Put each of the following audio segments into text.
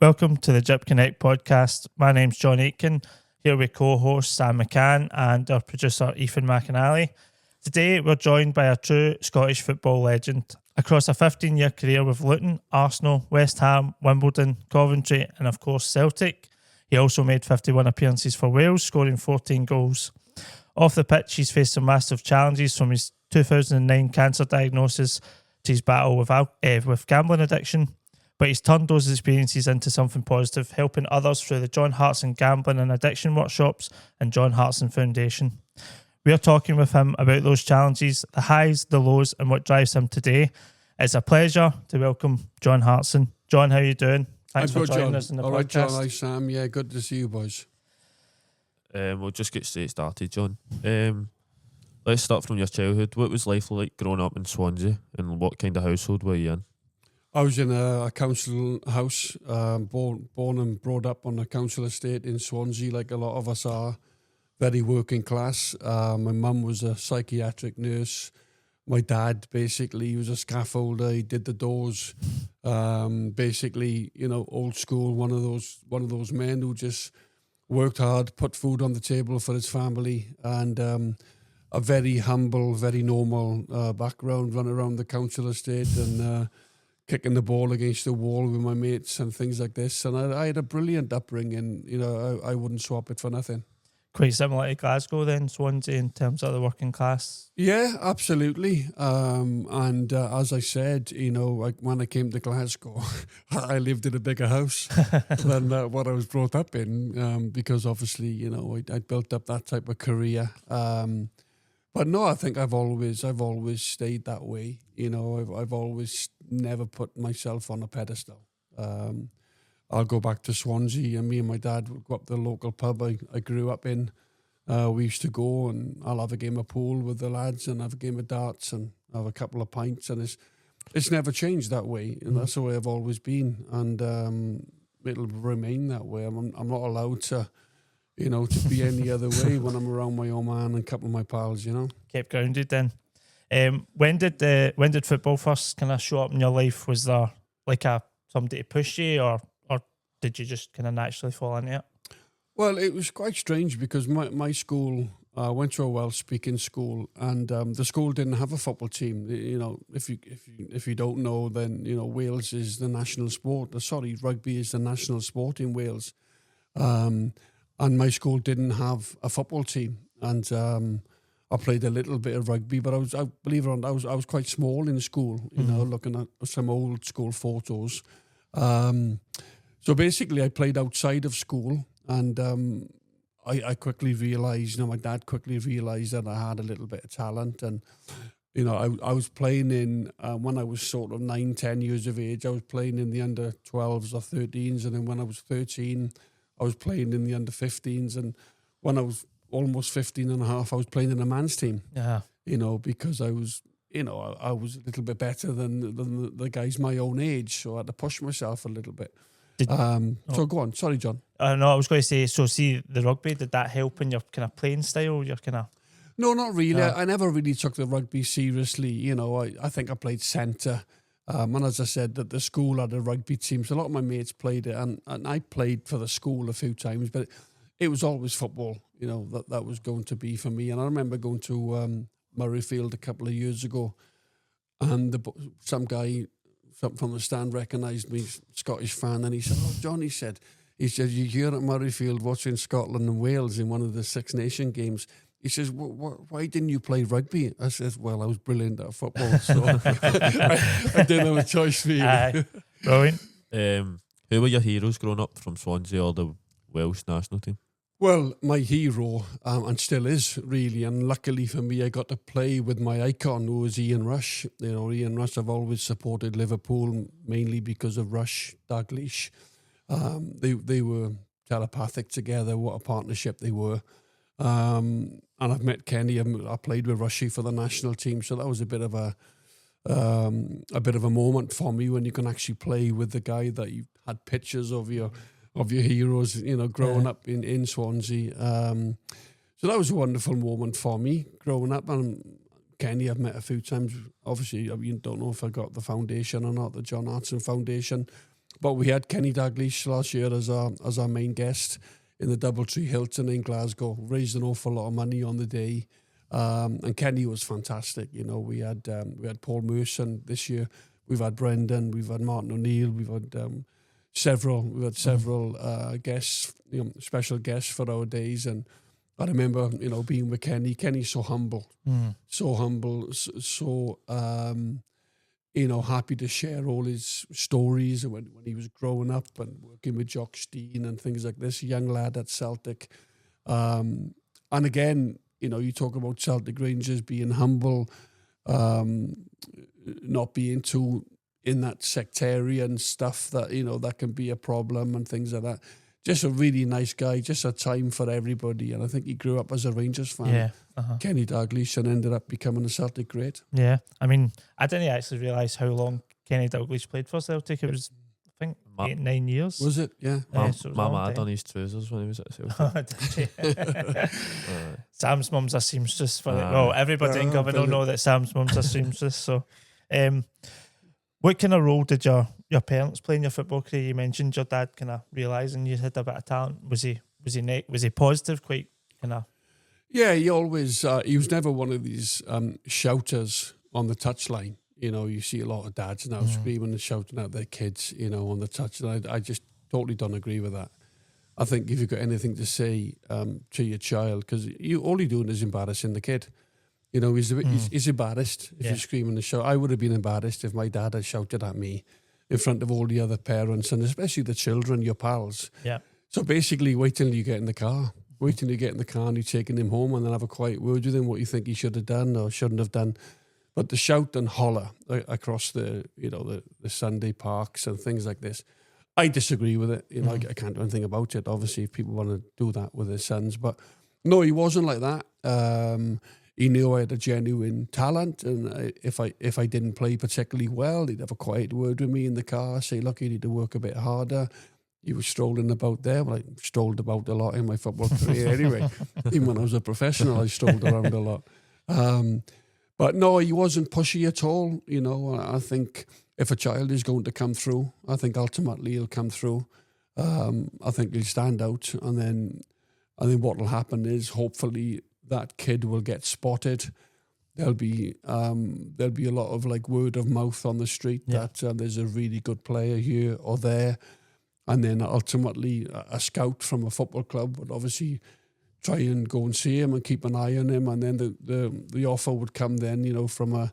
Welcome to the GYIP Connect podcast. My name's John Aitken, here with co-host Sam McCann and our producer Ethan McAnally. Today we're joined by a true Scottish football legend. Across a 15-year career with Luton, Arsenal, West Ham, Wimbledon, Coventry and of course Celtic, he also made 51 appearances for Wales, scoring 14 goals. Off the pitch, he's faced some massive challenges, from his 2009 cancer diagnosis to his battle with gambling addiction. But he's turned those experiences into something positive, helping others through the John Hartson Gambling and Addiction Workshops and John Hartson Foundation. We are talking with him about those challenges, the highs, the lows, and what drives him today. It's a pleasure to welcome John Hartson. John, how are you doing? Thanks for joining us in the podcast. All right, John. Hi, Sam. Yeah, good to see you, boys. We'll just get straight started, John. Let's start from your childhood. What was life like growing up in Swansea, and what kind of household were you in? I was in a council house, born and brought up on a council estate in Swansea, like a lot of us are, very working class. My mum was a psychiatric nurse. My dad, basically, he was a scaffolder. He did the doors. Basically, you know, old school, one of those men who just worked hard, put food on the table for his family, and a very humble, very normal background, run around the council estate and kicking the ball against the wall with my mates and things like this. And I had a brilliant upbringing. You know, I wouldn't swap it for nothing. Quite similar to Glasgow then, Swansea, in terms of the working class. Yeah, absolutely. And as I said, you know, like when I came to Glasgow, I lived in a bigger house than what I was brought up in, because obviously, you know, I built up that type of career. But no, I think I've always stayed that way. You know, I've always never put myself on a pedestal. I'll go back to Swansea, and me and my dad would go up to the local pub I grew up in. We used to go, and I'll have a game of pool with the lads, and have a game of darts, and have a couple of pints, and it's never changed that way. And that's the way I've always been, and it'll remain that way. I'm not allowed to, you know, to be any other way when I'm around my old man and a couple of my pals, you know. Kept grounded then. When did football first kind of show up in your life? Was there like somebody to push you, or did you just kind of naturally fall into it? Well, it was quite strange because my school, went to a Welsh-speaking school, and the school didn't have a football team. You know, if you don't know, then you know Wales is the national sport. Rugby is the national sport in Wales. And my school didn't have a football team, and I played a little bit of rugby, but I believe it or not, I was quite small in school. You know, looking at some old school photos. So basically, I played outside of school, and I quickly realised. You know, my dad quickly realised that I had a little bit of talent, and you know, I was playing in when I was sort of 9-10 years of age. I was playing in the under 12s or 13s, and then when I was 13. I was playing in the under-15s, and when I was almost 15 and a half, I was playing in a man's team. Yeah, you know, because I was a little bit better than the guys my own age, so I had to push myself a little bit. So go on, sorry, John. No, I was going to say, so see the rugby, did that help in your kind of playing style? Your kind of No, not really. I never really took the rugby seriously. You know, I think I played centre. And as I said, that the school had a rugby team, so a lot of my mates played it, and I played for the school a few times, but it was always football, you know, that was going to be for me. And I remember going to Murrayfield a couple of years ago, and some guy from the stand recognised me, Scottish fan, and he said, "Oh, John," he said, "you're here at Murrayfield watching Scotland and Wales in one of the Six Nation games." He says, why didn't you play rugby? I says, well, I was brilliant at football, so I didn't have a choice for you. Brilliant. Who were your heroes growing up from Swansea or the Welsh national team? Well, my hero, and still is, really, and luckily for me, I got to play with my icon, who was Ian Rush. You know, Ian Rush, I've always supported Liverpool, mainly because of Rush, Dalglish. They were telepathic together, what a partnership they were. And I've met Kenny. I played with Rushy for the national team, so that was a bit of a moment for me when you can actually play with the guy that you had pictures of your heroes, you know, growing up in Swansea. So that was a wonderful moment for me growing up. And Kenny I've met a few times. Obviously, you don't know if I got the foundation or not, the John Hartson Foundation. But we had Kenny Dalglish last year as our main guest in the Doubletree Hilton in Glasgow. Raised an awful lot of money on the day, and Kenny was fantastic. You know, we had Paul Merson this year. We've had Brendan. We've had Martin O'Neill. We've had several guests, you know, special guests for our days. And I remember, you know, being with Kenny. Kenny's so humble, so you know, happy to share all his stories when he was growing up and working with Jock Stein and things like this, young lad at Celtic. And again, you know, you talk about Celtic Rangers being humble, not being too in that sectarian stuff that, you know, that can be a problem and things like that. Just a really nice guy, just a time for everybody. And I think he grew up as a Rangers fan, Kenny Dalglish, and ended up becoming a Celtic great. Yeah, I mean, I didn't actually realise how long Kenny Dalglish played for Celtic. It was, I think, 8-9 years. Was it? Yeah. Mama had on his trousers when he was at Celtic. Sam's mum's a seamstress for it. Well, everybody in Govan will know that Sam's mum's a seamstress. So, what kind of role did your parents play in your football career? You mentioned your dad kind of realising you had a bit of talent. Was he positive? Quite kind of. Yeah, he always he was never one of these shouters on the touchline. You know, you see a lot of dads now screaming and shouting at their kids, you know, on the touchline. I just totally don't agree with that. I think if you've got anything to say to your child, because all you're doing is embarrassing the kid. You know, he's embarrassed if you're screaming and shout. I would have been embarrassed if my dad had shouted at me in front of all the other parents and especially the children, your pals. Yeah. So basically, wait till you get in the car. Wait till you get in the car and you're taking him home and then have a quiet word with him, what you think he should have done or shouldn't have done. But the shout and holler across the Sunday parks and things like this, I disagree with it. You know, I can't do anything about it. Obviously, if people want to do that with their sons. But no, he wasn't like that. He knew I had a genuine talent, and if I didn't play particularly well, he'd have a quiet word with me in the car, say, look, you need to work a bit harder. He was strolling about there. Well, I strolled about a lot in my football career anyway. Even when I was a professional, I strolled around a lot. But no, he wasn't pushy at all. You know, I think if a child is going to come through, I think ultimately he'll come through. I think he'll stand out, and then what will happen is hopefully that kid will get spotted. There'll be a lot of like word of mouth on the street that there's a really good player here or there, and then ultimately a scout from a football club would obviously try and go and see him and keep an eye on him, and then the offer would come then, you know, from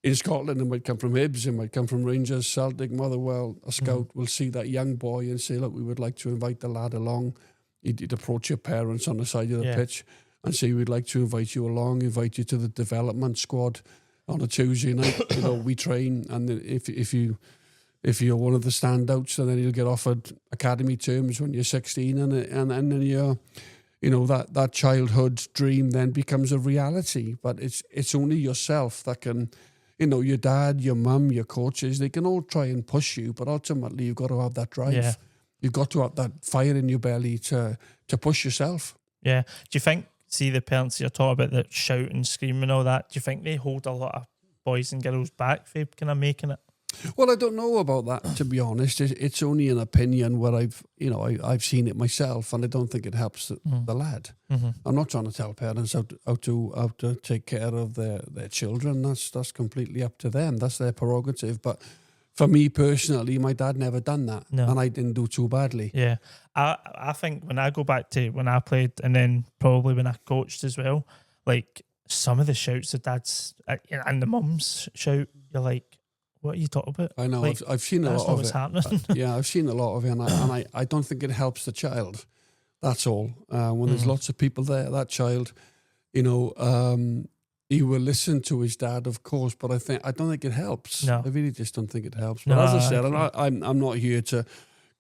in Scotland, it might come from Hibs, it might come from Rangers, Celtic, Motherwell. A scout will see that young boy and say, look, we would like to invite the lad along. He'd approach your parents on the side of the pitch and say, we'd like to invite you along, invite you to the development squad on a Tuesday night. You know, we train, and if you're one of the standouts, then you'll get offered academy terms when you're 16, and then you're, you know, that childhood dream then becomes a reality. But it's only yourself that can, you know, your dad, your mum, your coaches, they can all try and push you, but ultimately you've got to have that drive. Yeah. You've got to have that fire in your belly to push yourself. Yeah. Do you think, see the parents you're talking about that shout and scream and all that, do you think they hold a lot of boys and girls back for kind of making it? Well, I don't know about that, to be honest. It's only an opinion where I've seen it myself, and I don't think it helps the lad. I'm not trying to tell parents how to take care of their children. That's completely up to them. That's their prerogative. But for me personally, my dad never done that, and I didn't do too badly. Yeah, I think when I go back to when I played, and then probably when I coached as well, like some of the shouts the dads and the mums shout, you're like, what are you talking about? I know, like, I've seen a lot of what's happening. Yeah, I've seen a lot of it, and I don't think it helps the child. That's all. When there's lots of people there, that child, you know, he will listen to his dad, of course, but I don't think it helps. No. I really just don't think it helps. But as I said, I'm not here to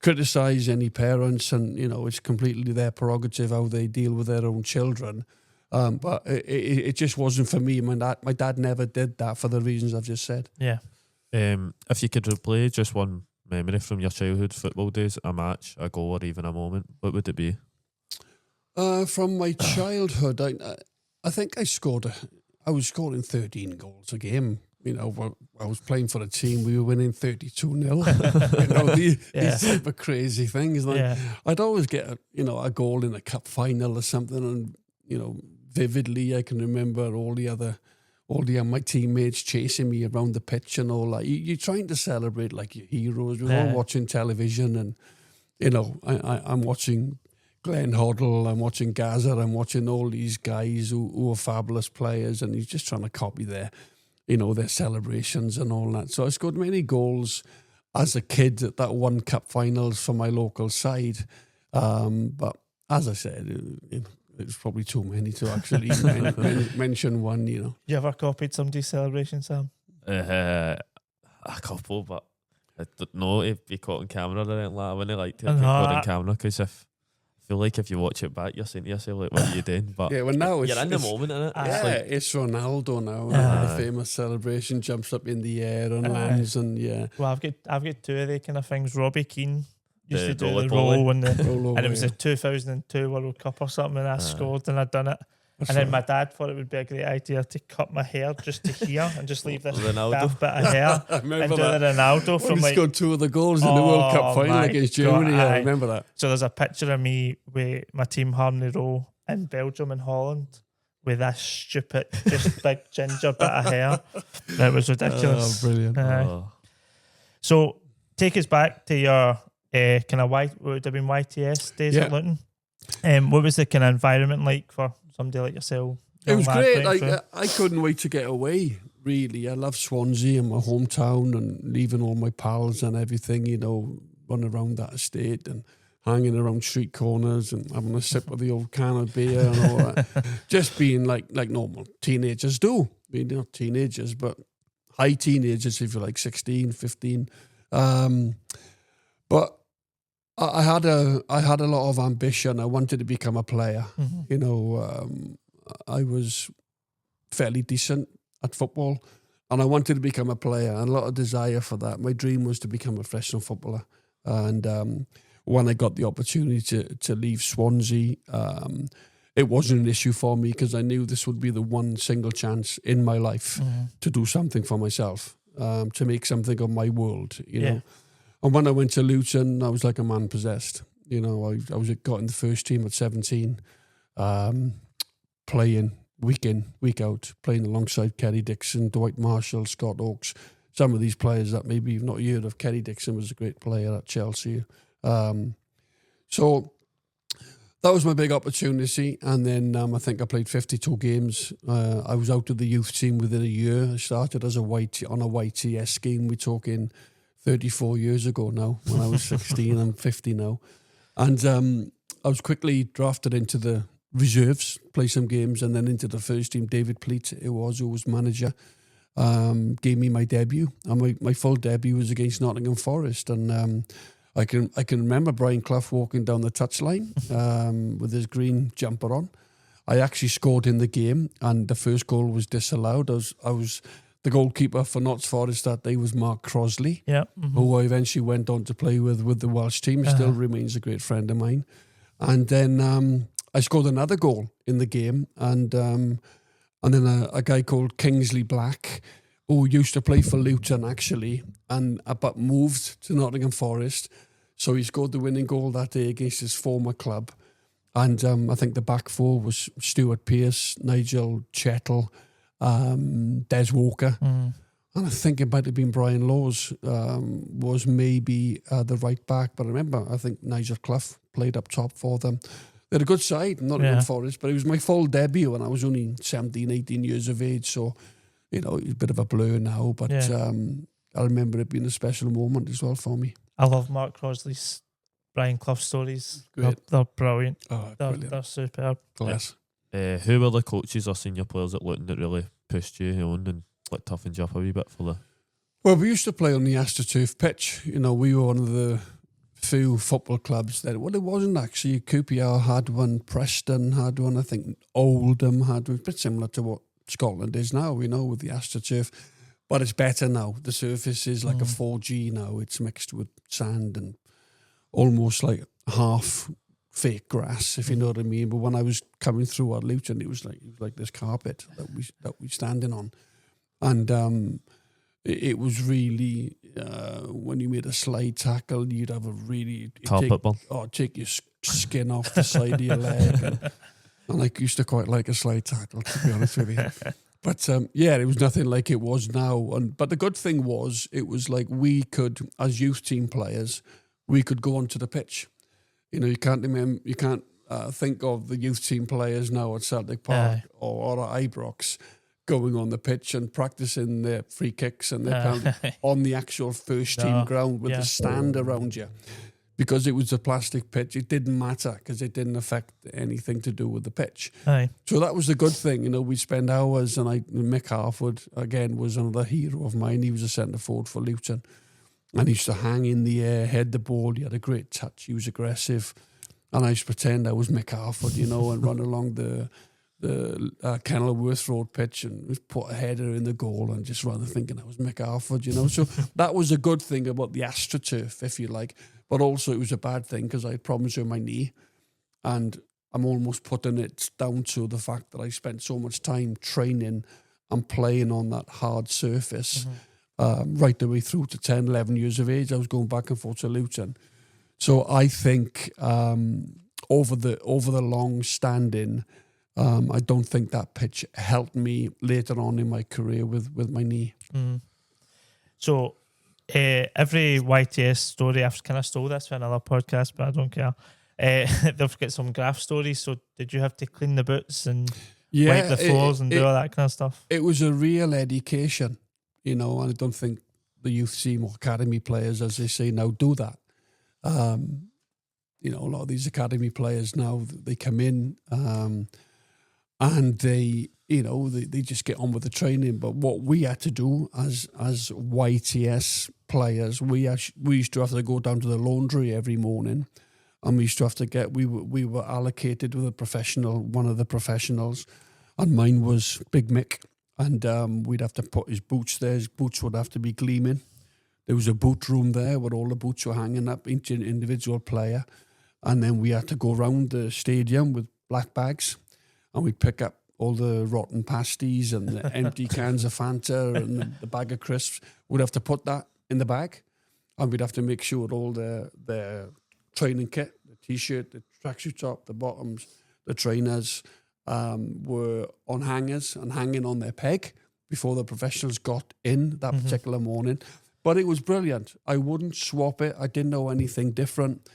criticise any parents, and you know, it's completely their prerogative how they deal with their own children. But it just wasn't for me. My dad never did that for the reasons I've just said. Yeah. If you could replay just one memory from your childhood football days, a match, a goal, or even a moment, what would it be? From my childhood, I think I was scoring 13 goals a game I was playing for a team, we were winning 32-0. These type of crazy things. Like, I'd always get a goal in a cup final or something, and vividly I can remember all my teammates chasing me around the pitch and all that. You're trying to celebrate like your heroes. We're all watching television, and I'm watching Glenn Hoddle, I'm watching Gaza, I'm watching all these guys who are fabulous players, and he's just trying to copy their celebrations and all that. So I scored many goals as a kid at that one cup finals for my local side. But as I said, it's probably too many to actually mention one, You ever copied somebody's celebration, Sam? A couple, but I don't know if be caught on camera or anything like that. I wouldn't like to get caught on camera, because I feel like if you watch it back, you're saying to yourself, like, what are you doing? But now you're in the moment, innit? It's Ronaldo now. The famous celebration, jumps up in the air and lands, and Well, I've got two of the kind of things. Robbie Keane used to do the roll roll, and it was the 2002 World Cup or something, and I scored and I'd done it. And then my dad thought it would be a great idea to cut my hair just to here and just leave this daft bit of hair I remember and do that. the Ronaldo from he scored 2 of the goals in the World Cup final against Germany. God, I remember that. So there's a picture of me with my team Harmony Row in Belgium and Holland with this stupid, just big ginger bit of hair. That was ridiculous. Oh, brilliant. So take us back to your kind of what would have been YTS days at Luton. What was the kind of environment like for somebody like yourself? It was great. I couldn't wait to get away, really. I love Swansea and my hometown, and leaving all my pals and everything, running around that estate and hanging around street corners and having a sip of the old can of beer and all that. Just being like normal teenagers do. I mean, not teenagers, but high teenagers, if you're like 16, 15. But I had a lot of ambition. I wanted to become a player. I was fairly decent at football, and I wanted to become a player, and a lot of desire for that. My dream was to become a professional footballer. And when I got the opportunity to leave Swansea, it wasn't an issue for me, because I knew this would be the one single chance in my life to do something for myself, to make something of my world, know. And when I went to Luton, I was like a man possessed. I got in the first team at 17, playing week in, week out, playing alongside Kerry Dixon, Dwight Marshall, Scott Oakes, some of these players that maybe you've not heard of. Kerry Dixon was a great player at Chelsea. So that was my big opportunity. And then I think I played 52 games. I was out of the youth team within a year. I started as on a YTS scheme. We're talking 34 years ago now. When I was 16, I'm 50 now. And I was quickly drafted into the reserves, play some games, and then into the first team. David Pleat, who was manager, gave me my debut. And my full debut was against Nottingham Forest. And I can remember Brian Clough walking down the touchline with his green jumper on. I actually scored in the game, and the first goal was disallowed. I was the goalkeeper for Notts Forest that day was Mark Crosley, who I eventually went on to play with the Welsh team. He still remains a great friend of mine. And then I scored another goal in the game, and then a guy called Kingsley Black, who used to play for Luton actually, and but moved to Nottingham Forest. So he scored the winning goal that day against his former club. And I think the back four was Stuart Pearce, Nigel Chettle, Des Walker. And I think it might have been Brian Laws was maybe the right back. But I think Nigel Clough played up top for them. They had a good side, Nottingham Forest, but it was my full debut and I was only 17, 18 years of age. So, it's a bit of a blur now. But I remember it being a special moment as well for me. I love Mark Crosley's Brian Clough stories. They're brilliant. Oh, they're superb. Class. Who were the coaches or senior players at Luton that really pushed you on and toughened you up a wee bit for the... Well, we used to play on the AstroTurf pitch. We were one of the few football clubs that... Well, it wasn't actually. QPR had one, Preston had one, I think Oldham had one. A bit similar to what Scotland is now, with the AstroTurf. But it's better now. The surface is like a 4G now. It's mixed with sand and almost like half fake grass, if you know what I mean. But when I was coming through at Luton, it was like this carpet that we standing on. And it was really, when you made a slide tackle, you'd have a really... football. Take your skin off the side of your leg. And I used to quite like a slide tackle, to be honest with you. But it was nothing like it was now. But the good thing was, it was like we could, as youth team players, we could go onto the pitch. You know, you can't think of the youth team players now at Celtic Park or at Ibrox going on the pitch and practicing their free kicks and their penalty on the actual first team ground with the stand around you. Because it was a plastic pitch, it didn't matter because it didn't affect anything to do with the pitch. Aye. So that was the good thing. You know, we spend hours, and Mick Harford, again, was another hero of mine. He was a centre forward for Luton. And he used to hang in the air, head the ball. He had a great touch. He was aggressive. And I used to pretend I was Mick Harford, you know, and run along the Kenilworth Road pitch and put a header in the goal and just rather thinking I was Mick Harford, you know. So that was a good thing about the AstroTurf, if you like. But also it was a bad thing because I had problems with my knee. And I'm almost putting it down to the fact that I spent so much time training and playing on that hard surface right the way through to 10, 11 years of age. I was going back and forth to Luton. So I think over the long standing, I don't think that pitch helped me later on in my career with my knee. Mm. So every YTS story, I've kind of stole this for another podcast, but I don't care. They've got some graph stories. So did you have to clean the boots and wipe the floors and do all that kind of stuff? It was a real education, you know, and I don't think the youth team or academy players, as they say now, do that. You know, a lot of these academy players now, they come in and they, you know, they just get on with the training. But what we had to do as YTS players, we used to have to go down to the laundry every morning, and we used to have to get, we were allocated with one of the professionals, and mine was Big Mick, and we'd have to put his boots there. His boots would have to be gleaming. There was a boot room there where all the boots were hanging up, each individual player. And then we had to go around the stadium with black bags, and we'd pick up all the rotten pasties and the empty cans of Fanta and the bag of crisps. We'd have to put that in the bag, and we'd have to make sure all the training kit, the T-shirt, the tracksuit top, the bottoms, the trainers were on hangers and hanging on their peg before the professionals got in that particular morning. But it was brilliant. I wouldn't swap it. I didn't know anything different.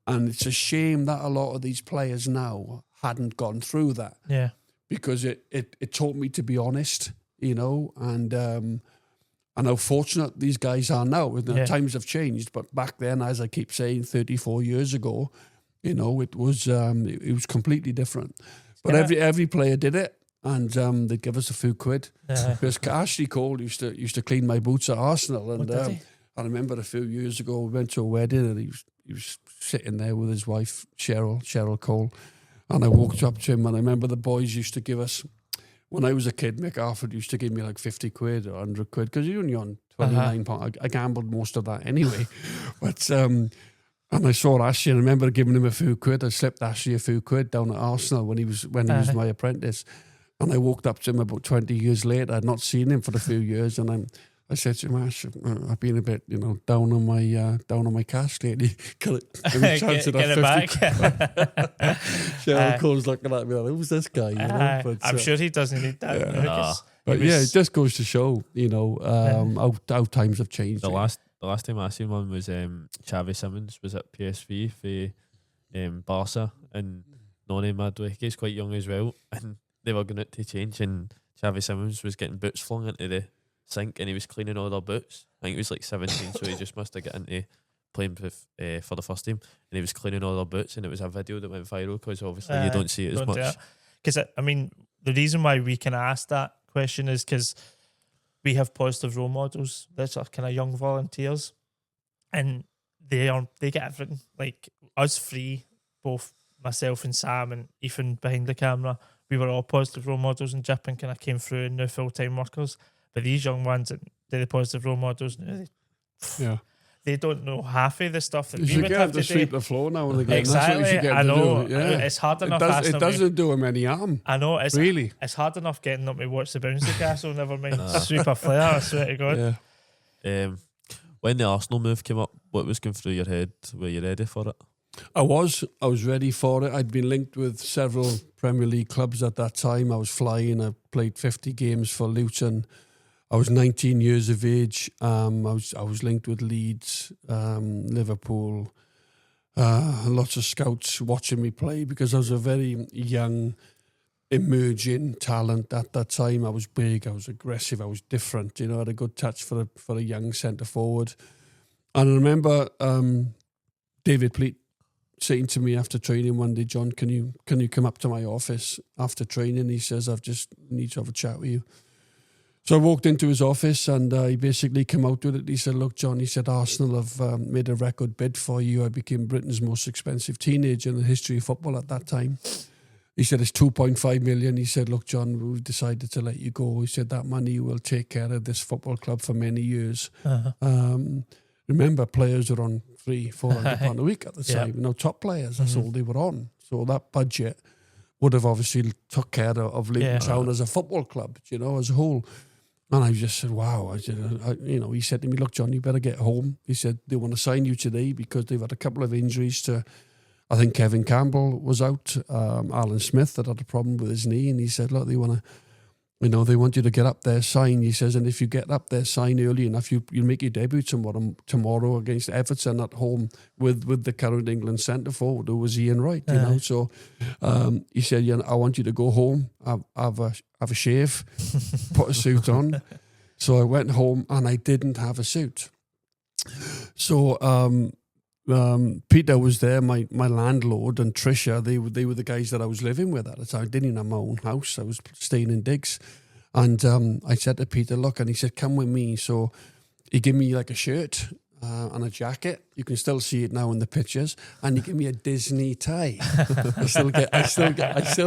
And it's a shame that a lot of these players now hadn't gone through that. Yeah. Because it taught me to be honest, you know, and how fortunate these guys are now. Times have changed, but back then, as I keep saying, 34 years ago, you know, it was completely different. But every player did it. And they'd give us a few quid. Because Ashley Cole used to clean my boots at Arsenal. And I remember a few years ago, we went to a wedding, and he was sitting there with his wife, Cheryl Cole. And I walked up to him, and I remember the boys used to give us, when I was a kid, Mick Harford used to give me like 50 quid or 100 quid, because you're only on £29. I gambled most of that anyway. But and I saw Ashley, and I remember giving him a few quid. I slipped Ashley a few quid down at Arsenal when he was my apprentice. And I walked up to him about 20 years later. I'd not seen him for a few years, and I said to him, Ash, I've been a bit, you know, down on my cash lately. Can I chance get it back? Cheryl Cole's looking at me like, who's this guy? You know? But, I'm sure he doesn't need that. But it just goes to show, you know, how times have changed. The last time I seen one was Xavi Simons was at PSV for Barca, and Noni Madueke is quite young as well, and they were going to change, and Xavi Simons was getting boots flung into the sink, and he was cleaning all their boots. I think he was like 17, so he just must have got into playing for the first team, and he was cleaning all their boots, and it was a video that went viral because obviously you don't see it as much. Because I mean, the reason why we can ask that question is because we have positive role models that are kind of young volunteers, and they get everything. Like us three, both myself and Sam and Ethan behind the camera, we were all positive role models in GYIP and kind of came through and now full-time workers. But these young ones, they're the positive role models. they don't know half of the stuff that You we should would get have them to to do. sweep the floor now and again. Exactly. That's what you should get I them know. to do. Yeah. It's hard enough. It doesn't do them any harm. I know. It's really. It's hard enough getting them to watch the bouncy castle. Never mind sweep a flare. I swear to God. Yeah. When the Arsenal move came up, what was going through your head? Were you ready for it? I was ready for it. I'd been linked with several Premier League clubs at that time. I was flying. I played 50 games for Luton. I was 19 years of age. I was linked with Leeds, Liverpool. Lots of scouts watching me play because I was a very young, emerging talent at that time. I was big. I was aggressive. I was different. I had a good touch for a young centre forward. And I remember David Pleat saying to me after training one day, "John, can you come up to my office after training?" He says, "I've just need to have a chat with you." So I walked into his office and he basically came out with it. He said, "Look, John," he said, "Arsenal have made a record bid for you. I became Britain's most expensive teenager in the history of football at that time." He said, "It's 2.5 million. He said, "Look, John, we've decided to let you go." He said, "That money will take care of this football club for many years." Remember, players were on £300-400 a week at the time. Top players, that's all they were on. So that budget would have obviously took care of Luton Town as a football club, as a whole. And I just said, wow. I said, he said to me, "Look, John, you better get home." He said, "They want to sign you today because they've had a couple of injuries to, I think Kevin Campbell was out, Alan Smith had a problem with his knee." And he said, "Look, they want to, they want you to get up there, sign." He says, "And if you get up there, sign early enough, you'll make your debut tomorrow against Everton at home with the current England centre forward, who was Ian Wright, So he said, "I want you to go home, have a shave, put a suit on." So I went home and I didn't have a suit. So Peter was there, my landlord, and Tricia. They were the guys that I was living with at the time. I didn't even have my own house. I was staying in digs. And I said to Peter, "Look," and he said, "Come with me." So he gave me like a shirt and a jacket. You can still see it now in the pictures. And he gave me a Disney tie. I still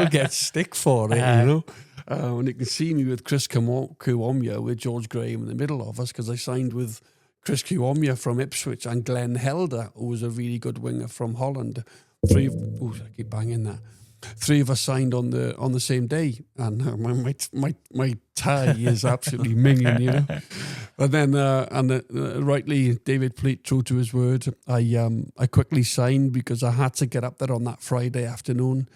get stick for it, And you can see me with Chris Kiwomya, with George Graham in the middle of us, because I signed with Chris Kiwomya from Ipswich and Glenn Helder, who was a really good winger from Holland. I keep banging that. Three of us signed on the same day, and my tie is absolutely minging, But then, rightly, David Pleat, true to his word, I quickly signed because I had to get up there on that Friday afternoon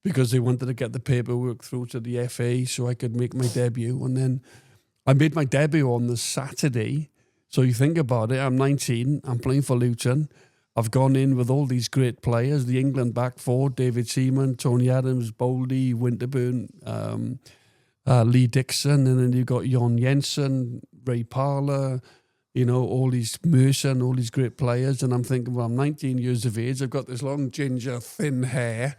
because they wanted to get the paperwork through to the FA so I could make my debut. And then I made my debut on the Saturday. So you think about it, I'm 19, I'm playing for Luton. I've gone in with all these great players, the England back four, David Seaman, Tony Adams, Boldy, Winterburn, Lee Dixon, and then you've got Jon Jensen, Ray Parler, all these Merson, all these great players. And I'm thinking, well, I'm 19 years of age, I've got this long ginger, thin hair.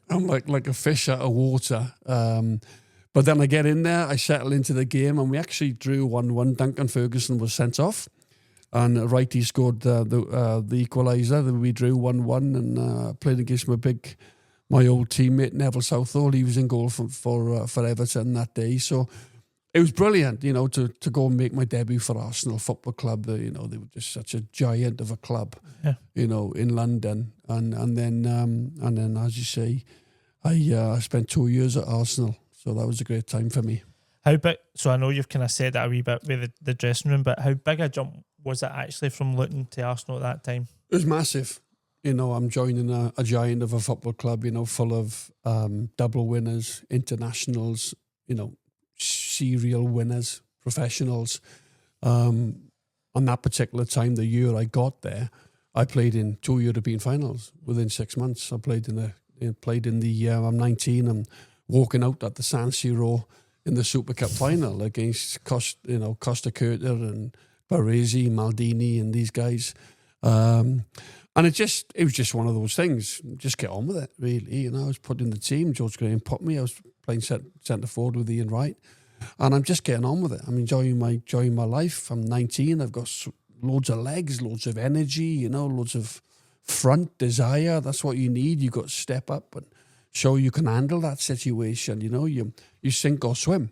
I'm like a fish out of water. But then I get in there, I settle into the game, and we actually drew 1-1. Duncan Ferguson was sent off, and Wrighty scored the equaliser. Then we drew 1-1, and played against my old teammate Neville Southall. He was in goal for Everton that day. So it was brilliant, to go and make my debut for Arsenal Football Club. They were just such a giant of a club, in London, and then as you say, I spent 2 years at Arsenal. So that was a great time for me. How big? So I know you've kind of said that a wee bit with the dressing room, but how big a jump was it actually from Luton to Arsenal at that time? It was massive. I'm joining a giant of a football club, full of double winners, internationals, serial winners, professionals. On that particular time, the year I got there, I played in 2 European finals within 6 months. I played in the. I'm 19. I'm walking out at the San Siro in the Super Cup final against Costa Curta and Baresi, Maldini, and these guys. And it was just one of those things. Just get on with it, really. I was put in the team. George Graham put me. I was playing centre forward with Ian Wright, and I'm just getting on with it. I'm enjoying my life. I'm 19. I've got loads of legs, loads of energy. Loads of front desire. That's what you need. You got to step up and show you can handle that situation. You sink or swim.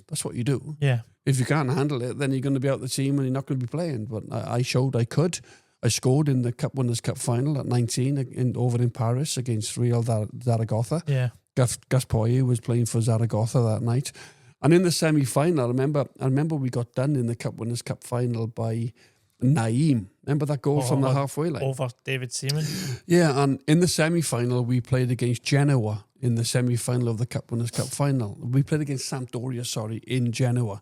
That's what you do. Yeah. If you can't handle it, then you're going to be out the team and you're not going to be playing. But I showed I could. I scored in the Cup Winners' Cup final at 19 over in Paris against Real Zaragoza. Yeah. Gaspoye was playing for Zaragoza that night. And in the semi-final, I remember we got done in the Cup Winners' Cup final by Naeem. Remember that goal from the halfway line? Over David Seaman. Yeah, and in the semi-final, we played against Genoa in the semi-final of the Cup Winners' Cup final. We played against Sampdoria, in Genoa.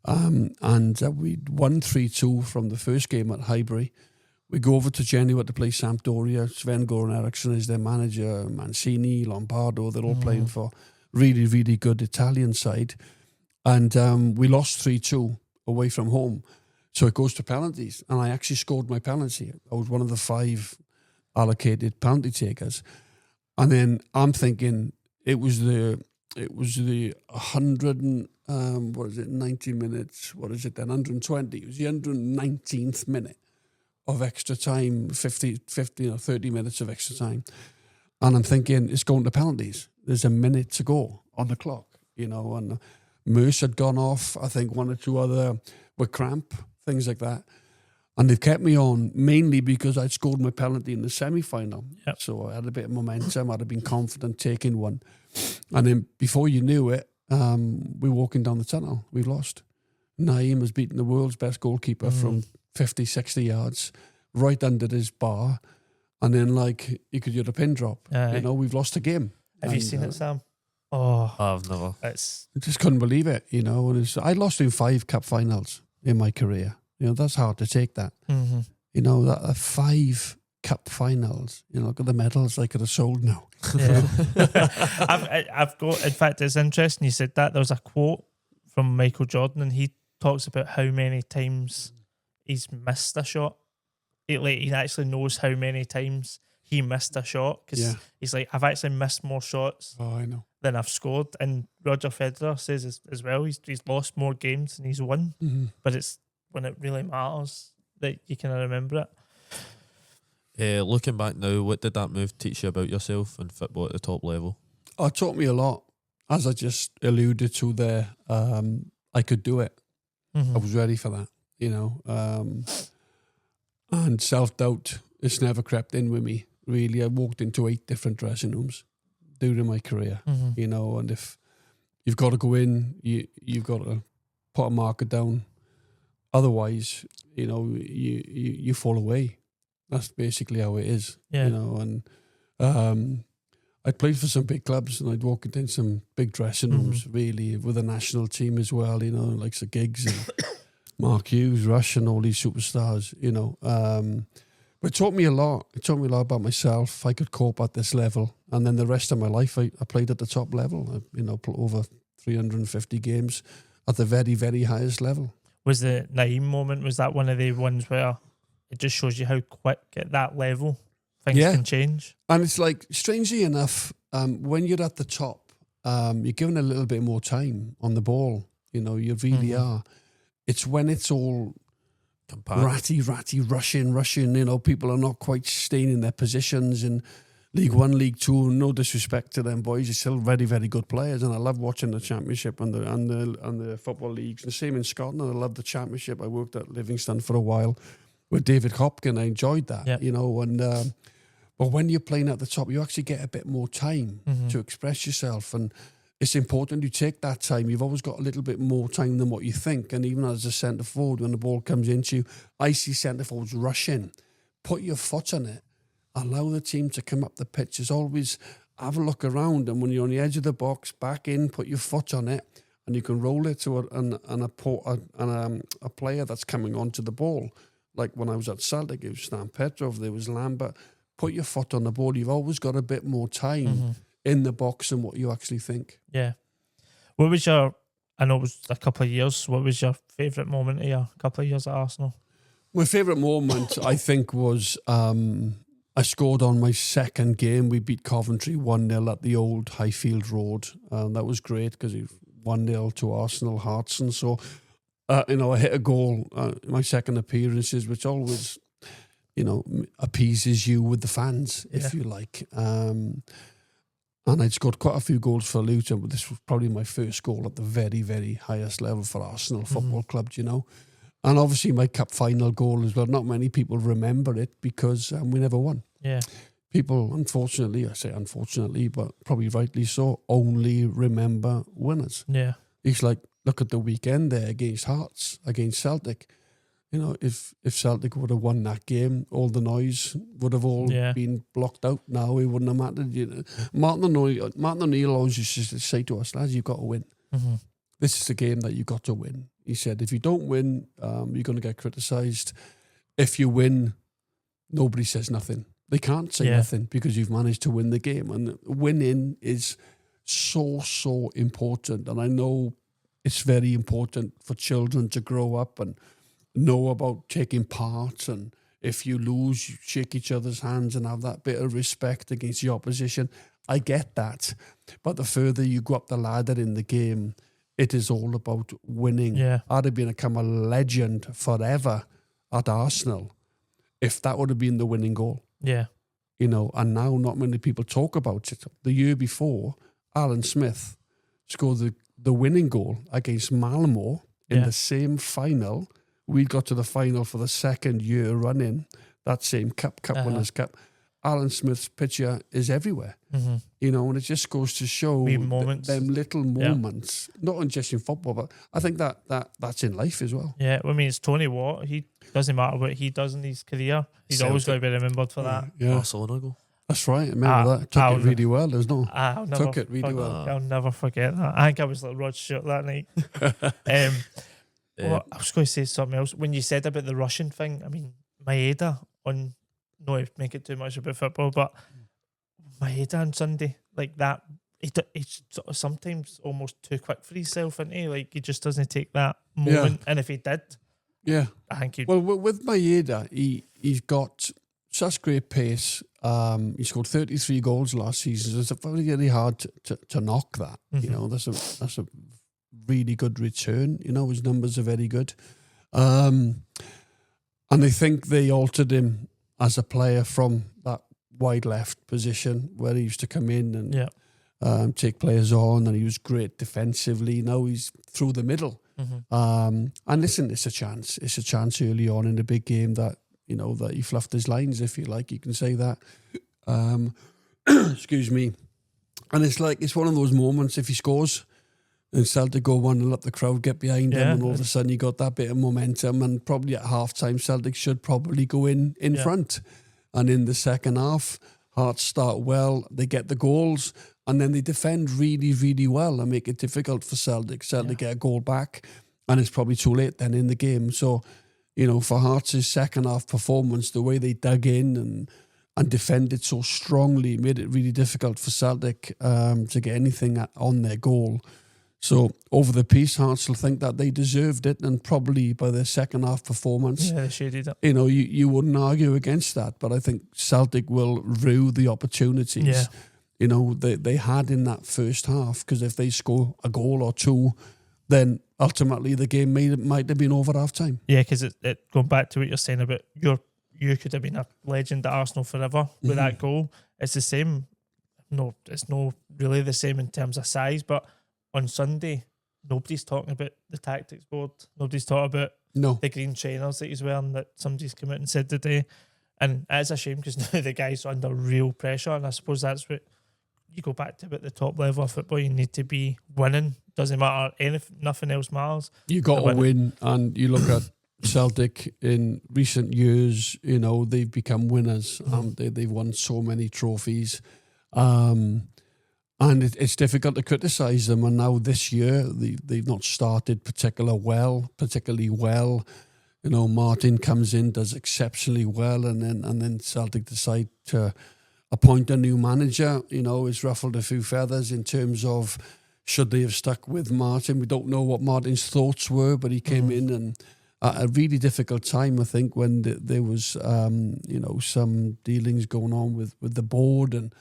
And we won 3-2 from the first game at Highbury. We go over to Genoa to play Sampdoria. Sven-Goran Eriksson is their manager. Mancini, Lombardo, they're all playing for really, really good Italian side. And we lost 3-2 away from home. So it goes to penalties. And I actually scored my penalty. I was one of the 5 allocated penalty takers. And then I'm thinking it was the 100 and, 90 minutes, 120. It was the 119th minute of extra time, 50 or 30 minutes of extra time. And I'm thinking, it's going to penalties. There's a minute to go on the clock, and Merce had gone off. I think 1 or 2 other were cramp, things like that. And they've kept me on mainly because I'd scored my penalty in the semi-final. Yep. So I had a bit of momentum. I'd have been confident taking one. And then before you knew it, we're walking down the tunnel. We've lost. Naeem has beaten the world's best goalkeeper from 50, 60 yards, right under his bar. And then, you could hear a pin drop. We've lost a game. Have you seen it, Sam? Oh, I've never. I just couldn't believe it, And I lost in 5 cup finals in my career. That's hard to take that. Mm-hmm. That 5 cup finals. Look at the medals I could have sold now. Yeah. I've got, in fact, it's interesting you said that. There was a quote from Michael Jordan, and he talks about how many times he's missed a shot. He actually knows how many times he missed a shot, because he's like, I've actually missed more shots than I've scored. And Roger Federer says as well, he's lost more games than he's won, but it's when it really matters that you can remember it. Looking back now, what did that move teach you about yourself and football at the top level? It taught me a lot. As I just alluded to there, I could do it. I was ready for that, and self-doubt, it's never crept in with me, really. I walked into 8 different dressing rooms during my career, and if you've got to go in, you've got to put a marker down. Otherwise, you fall away. That's basically how it is, and I played for some big clubs, and I'd walk into some big dressing rooms, really, with the national team as well, like the Giggs and Mark Hughes, Rush, and all these superstars, But it taught me a lot. It taught me a lot about myself. I could cope at this level. And then the rest of my life, I played at the top level, over 350 games at the very, very highest level. Was the Naeem moment, was that one of the ones where it just shows you how quick at that level things can change? And it's strangely enough, when you're at the top, you're given a little bit more time on the ball. You really are. It's when it's all ratty, rushing. People are not quite staying in their positions in League One, League Two. No disrespect to them boys, they're still very, very good players, and I love watching the Championship and the football leagues. The same in Scotland. I love the Championship. I worked at Livingston for a while with David Hopkin. I enjoyed that, but when you're playing at the top, you actually get a bit more time to express yourself, and it's important you take that time. You've always got a little bit more time than what you think. And even as a centre forward, when the ball comes into you, I see centre forwards rush in. Put your foot on it. Allow the team to come up the pitch. As always, have a look around. And when you're on the edge of the box, back in, put your foot on it, and you can roll it to a player that's coming onto the ball. Like when I was at Celtic, it was Stan Petrov, there was Lambert. Put your foot on the ball. You've always got a bit more time in the box than what you actually think. Yeah. What was I know it was a couple of years, what was your favourite moment of your couple of years at Arsenal? My favourite moment, I think, was I scored on my second game. We beat Coventry 1-0 at the old Highfield Road. That was great because it was 1-0 to Arsenal, Hartson. So, I hit a goal in my second appearances, which always, appeases you with the fans, if you like. And I'd scored quite a few goals for Luton, but this was probably my first goal at the very, very highest level for Arsenal Football Club, And obviously my cup final goal as well. Not many people remember it because we never won. Yeah. People, unfortunately, I say unfortunately, but probably rightly so, only remember winners. Yeah. It's like, look at the weekend there against Hearts, against Celtic. You know, if Celtic would have won that game, all the noise would have all been blocked out. Now it wouldn't have mattered. You know, Martin O'Neill always used to say to us, lads, you've got to win. Mm-hmm. This is the game that you got to win. He said, if you don't win, you're going to get criticised. If you win, nobody says nothing. They can't say nothing because you've managed to win the game. And winning is so important. And I know it's very important for children to grow up and know about taking part. And if you lose, you shake each other's hands and have that bit of respect against the opposition. I get that. But the further you go up the ladder in the game, it is all about winning. Yeah. I'd have become a legend forever at Arsenal if that would have been the winning goal. Yeah. You know, and now not many people talk about it. The year before, Alan Smith scored the winning goal against Malmo in the same final. We got to the final for the second year running, that same cup, Winners' Cup. Alan Smith's picture is everywhere. Mm-hmm. You know, and it just goes to show them little moments, not just in football, but I think that's in life as well. Yeah, I mean, it's Tony Watt. He doesn't matter what he does in his career. He's always going to be remembered for that. Yeah. Barcelona goal. That's right. Remember that. Took it really well. There's no. Took it really well. I'll never forget that. I think I was like Rod Stewart that night. Well, I was going to say something else. When you said about the Russian thing, I mean, Maeda on, no, I make it too much about football, but Maeda on Sunday, like that, he's sort of sometimes almost too quick for himself, isn't he? Like, he just doesn't take that moment. And if he did, I think he'd... Well, with Maeda, he's got such great pace. He scored 33 goals last season. So it's very, very hard to knock that. Mm-hmm. You know, that's a really good return. You know, his numbers are very good. And I think they altered him as a player from that wide left position where he used to come in and take players on, and he was great defensively. Now he's through the middle. Mm-hmm. And listen, it's a chance. It's a chance early on in the big game that, you know, that he fluffed his lines, if you like. You can say that. Excuse me. And it's like, it's one of those moments, if he scores and Celtic go 1-0 up, the crowd get behind him, and all of a sudden you got that bit of momentum, and probably at half-time Celtic should probably go in front. And in the second half, Hearts start well, they get the goals, and then they defend really, really well and make it difficult for Celtic. Celtic get a goal back, and it's probably too late then in the game. So, you know, for Hearts' second half performance, the way they dug in and defended so strongly made it really difficult for Celtic to get anything on their goal. So over the piece, Hearts will think that they deserved it, and probably by their second half performance, they shaded it. You know, you wouldn't argue against that. But I think Celtic will rue the opportunities, you know, they had in that first half, because if they score a goal or two, then ultimately the game might have been over half time. Yeah, because it going back to what you're saying about you could have been a legend at Arsenal forever with that goal. It's the same. No, it's no really the same in terms of size, but on Sunday, nobody's talking about the tactics board. Nobody's talking about the green trainers that he's wearing that somebody's come out and said today. And it's a shame because now the guy's under real pressure. And I suppose that's what you go back to about the top level of football. You need to be winning. Doesn't matter. Nothing else matters. You got to win. And you look at Celtic in recent years, you know, they've become winners. They've won so many trophies. And it's difficult to criticise them. And now this year, they've not started particularly well. You know, Martin comes in, does exceptionally well, and then Celtic decide to appoint a new manager. You know, it's ruffled a few feathers in terms of should they have stuck with Martin. We don't know what Martin's thoughts were, but he came in and at a really difficult time, I think, when there was, you know, some dealings going on with the board, and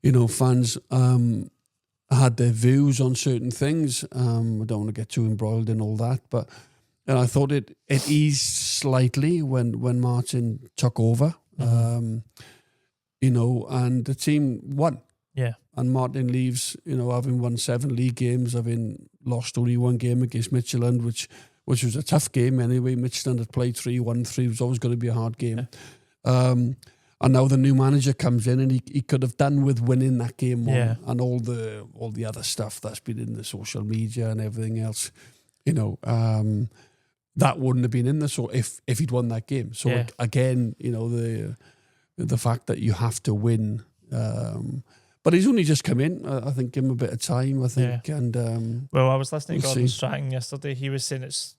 you know, fans had their views on certain things. I don't want to get too embroiled in all that, but and I thought it eased slightly when Martin took over. You know, and the team won. Yeah. And Martin leaves, you know, having won 7 league games, having lost only one game against Midtjylland, which which was a tough game anyway. Midtstand had played 3-1-3. It was always going to be a hard game. And now the new manager comes in, and he could have done with winning that game and all the other stuff that's been in the social media and everything else. That wouldn't have been in there. So if he'd won that game, so again, the fact that you have to win. But he's only just come in. I think give him a bit of time. I think, and well, I was listening to Gordon Strachan yesterday. He was saying it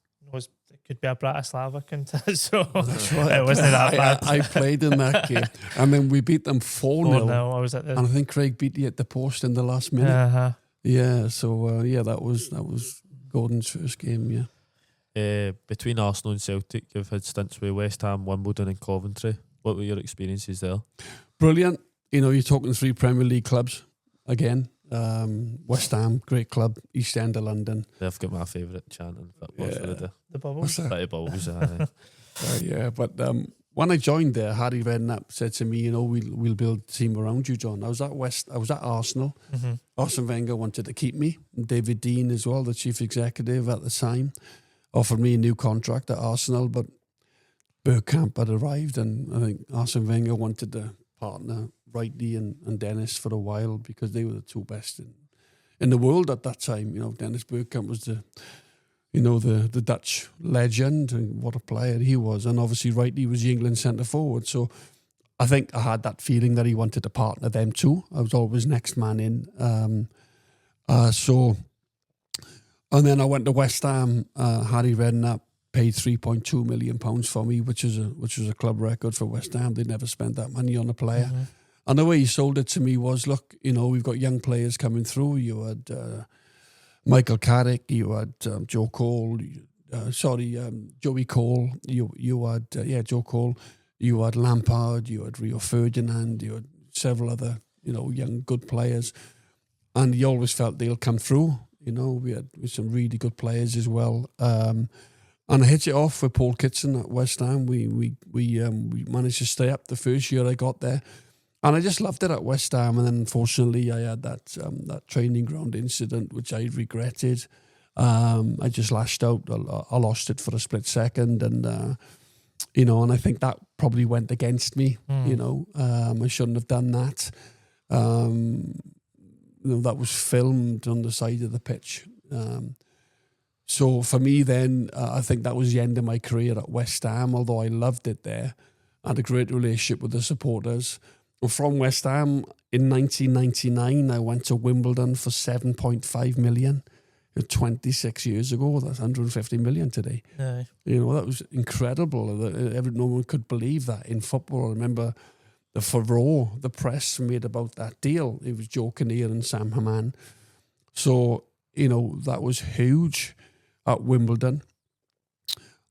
could be a Bratislava contest, so that's right. It wasn't that bad. I played in that game, and then we beat them 4-0. I was at the... And I think Craig beat you at the post in the last minute. Yeah, so that was Gordon's first game. Yeah. Between Arsenal and Celtic, you've had stints with West Ham, Wimbledon, and Coventry. What were your experiences there? Brilliant. You're talking 3 Premier League clubs again. West Ham, great club, East End of London. They've got my favourite chant in football for the bubbles. Bitty bubbles. Yeah, but when I joined there, Harry Redknapp said to me, we'll build a team around you, John. I was at Arsenal. Mm-hmm. Arsene Wenger wanted to keep me. And David Dean as well, the chief executive at the time, offered me a new contract at Arsenal, but Bergkamp had arrived, and I think Arsene Wenger wanted to partner Wrighty and Dennis for a while because they were the 2 best in the world at that time. Dennis Bergkamp was the Dutch legend, and what a player he was. And obviously Wrighty was the England centre forward. So I think I had that feeling that he wanted to partner them too. I was always next man in. And then I went to West Ham. Harry Redknapp paid £3.2 million for me, which was a club record for West Ham. They'd never spent that money on a player. Mm-hmm. And the way he sold it to me was, look, we've got young players coming through. You had Michael Carrick, you had Joey Cole. You had Joe Cole. You had Lampard. You had Rio Ferdinand. You had several other young good players, and you always felt they'll come through. We had some really good players as well. And I hit it off with Paul Kitson at West Ham. We managed to stay up the first year I got there. And I just loved it at West Ham. And then unfortunately I had that training ground incident, which I regretted. I just lashed out. I lost it for a split second. And, and I think that probably went against me. I shouldn't have done that. That was filmed on the side of the pitch. So for me then, I think that was the end of my career at West Ham, although I loved it there. I had a great relationship with the supporters. And from West Ham, in 1999, I went to Wimbledon for 7.5 million. 26 years ago, that's 150 million today. Aye. That was incredible. No one could believe that in football. I remember the furore the press made about that deal. It was Joe Kinnear and Sam Haman. So, that was huge at Wimbledon.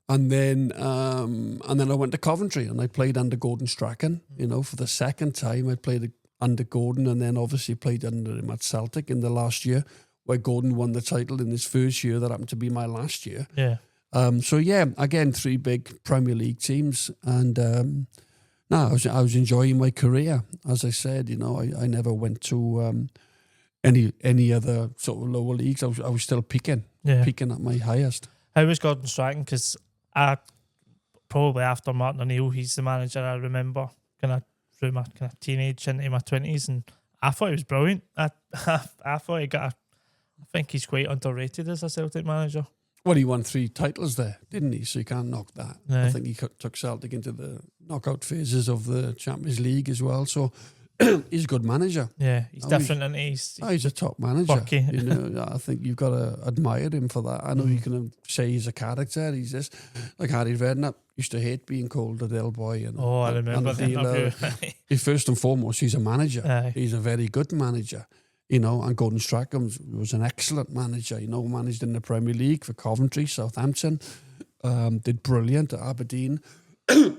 And then I went to Coventry and I played under Gordon Strachan. For the second time I played under Gordon, and then obviously played under him at Celtic in the last year, where Gordon won the title in his first year. That happened to be my last year. Yeah. Again, 3 big Premier League teams, and I was enjoying my career. As I said, I never went to any other sort of lower leagues. I was still peaking at my highest. How was Gordon Strachan? Because I probably after Martin O'Neill, he's the manager I remember kind of through my kind of teenage into my 20s, and I thought he was brilliant. I thought I think he's quite underrated as a Celtic manager. Well, he won 3 titles there, didn't he? So you can't knock that. No. I think he took Celtic into the knockout phases of the Champions League as well. So he's a good manager. Yeah, he's different, and he's a top manager. Bucky. I think you've got to admire him for that. I know you can say he's a character. He's just like Harry Redknapp used to hate being called a Del Boy. I remember the interview. First and foremost, he's a manager. Aye. He's a very good manager. And Gordon Strachan was an excellent manager. Managed in the Premier League for Coventry, Southampton, did brilliant at Aberdeen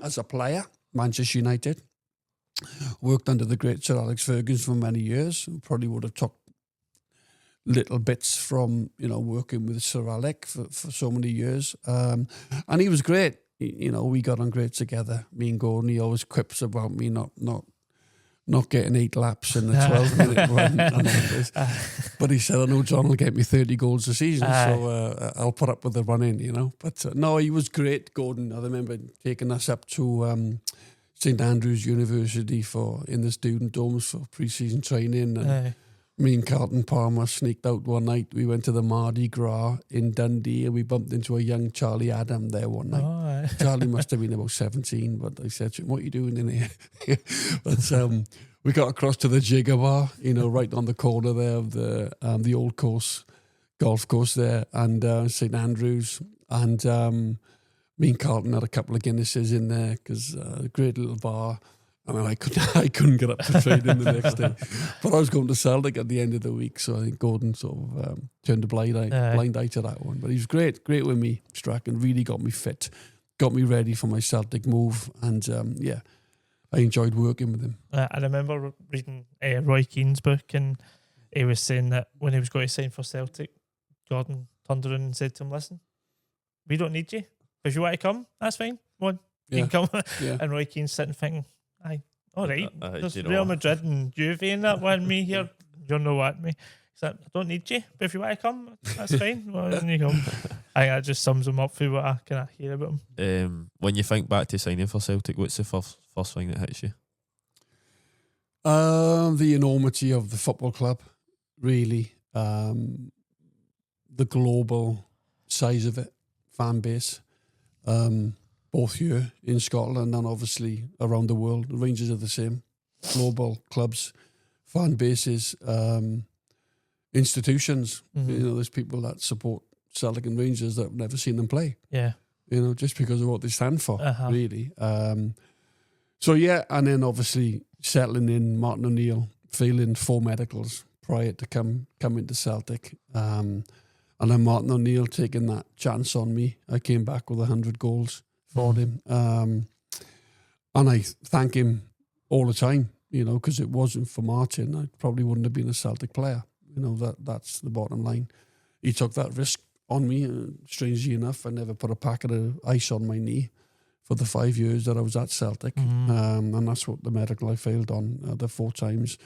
as a player, Manchester United. Worked under the great Sir Alex Ferguson for many years. Probably would have took little bits from, working with Sir Alex for so many years. And he was great. We got on great together, me and Gordon. He always quips about me not not getting 8 laps in the 12-minute run. And all this. But he said, I know John will get me 30 goals a season, so I'll put up with the running, you know. But no, he was great, Gordon. I remember taking us up to St Andrews University in the student dorms for pre-season training. And me and Carlton Palmer sneaked out one night. We went to the Mardi Gras in Dundee and we bumped into a young Charlie Adam there one night. Charlie must have been about 17, but I said to him, what are you doing in here? But we got across to the Jigger Bar, you know, right on the corner there of the old golf course there, and St Andrews. And me and Carlton had a couple of Guinnesses in there because a great little bar. And I couldn't get up to training the next day. But I was going to Celtic at the end of the week, so I think Gordon sort of turned a blind eye to that one. But he was great with me, Strachan, really got me fit, got me ready for my Celtic move. And I enjoyed working with him. I remember reading Roy Keane's book, and he was saying that when he was going to sign for Celtic, Gordon turned around and said to him, listen, we don't need you. If you want to come, that's fine. Come on, you can come. And Roy Keane's sitting thinking, aye, all right. There's Real Madrid and Juve and that want me here. You don't want me. He said, I don't need you, but if you want to come, that's fine. Well, then you come. I think that just sums him up for what I kind of hear about him. When you think back to signing for Celtic, what's the first thing that hits you? The enormity of the football club, really. The global size of it, fan base. Both here in Scotland and obviously around the world. The Rangers are the same. Global clubs, fan bases, institutions. You know, there's people that support Celtic and Rangers that have never seen them play. Yeah. You know, just because of what they stand for, really. So, yeah, and then obviously settling in, Martin O'Neill, failing 4 medicals prior to come into Celtic. And then Martin O'Neill taking that chance on me. I came back with 100 goals for him. And I thank him all the time, you know, because it wasn't for Martin, I probably wouldn't have been a Celtic player. You know, that's the bottom line. He took that risk on me. Strangely enough, I never put a packet of ice on my knee for the 5 years that I was at Celtic. And that's what the medical I failed on the 4 times.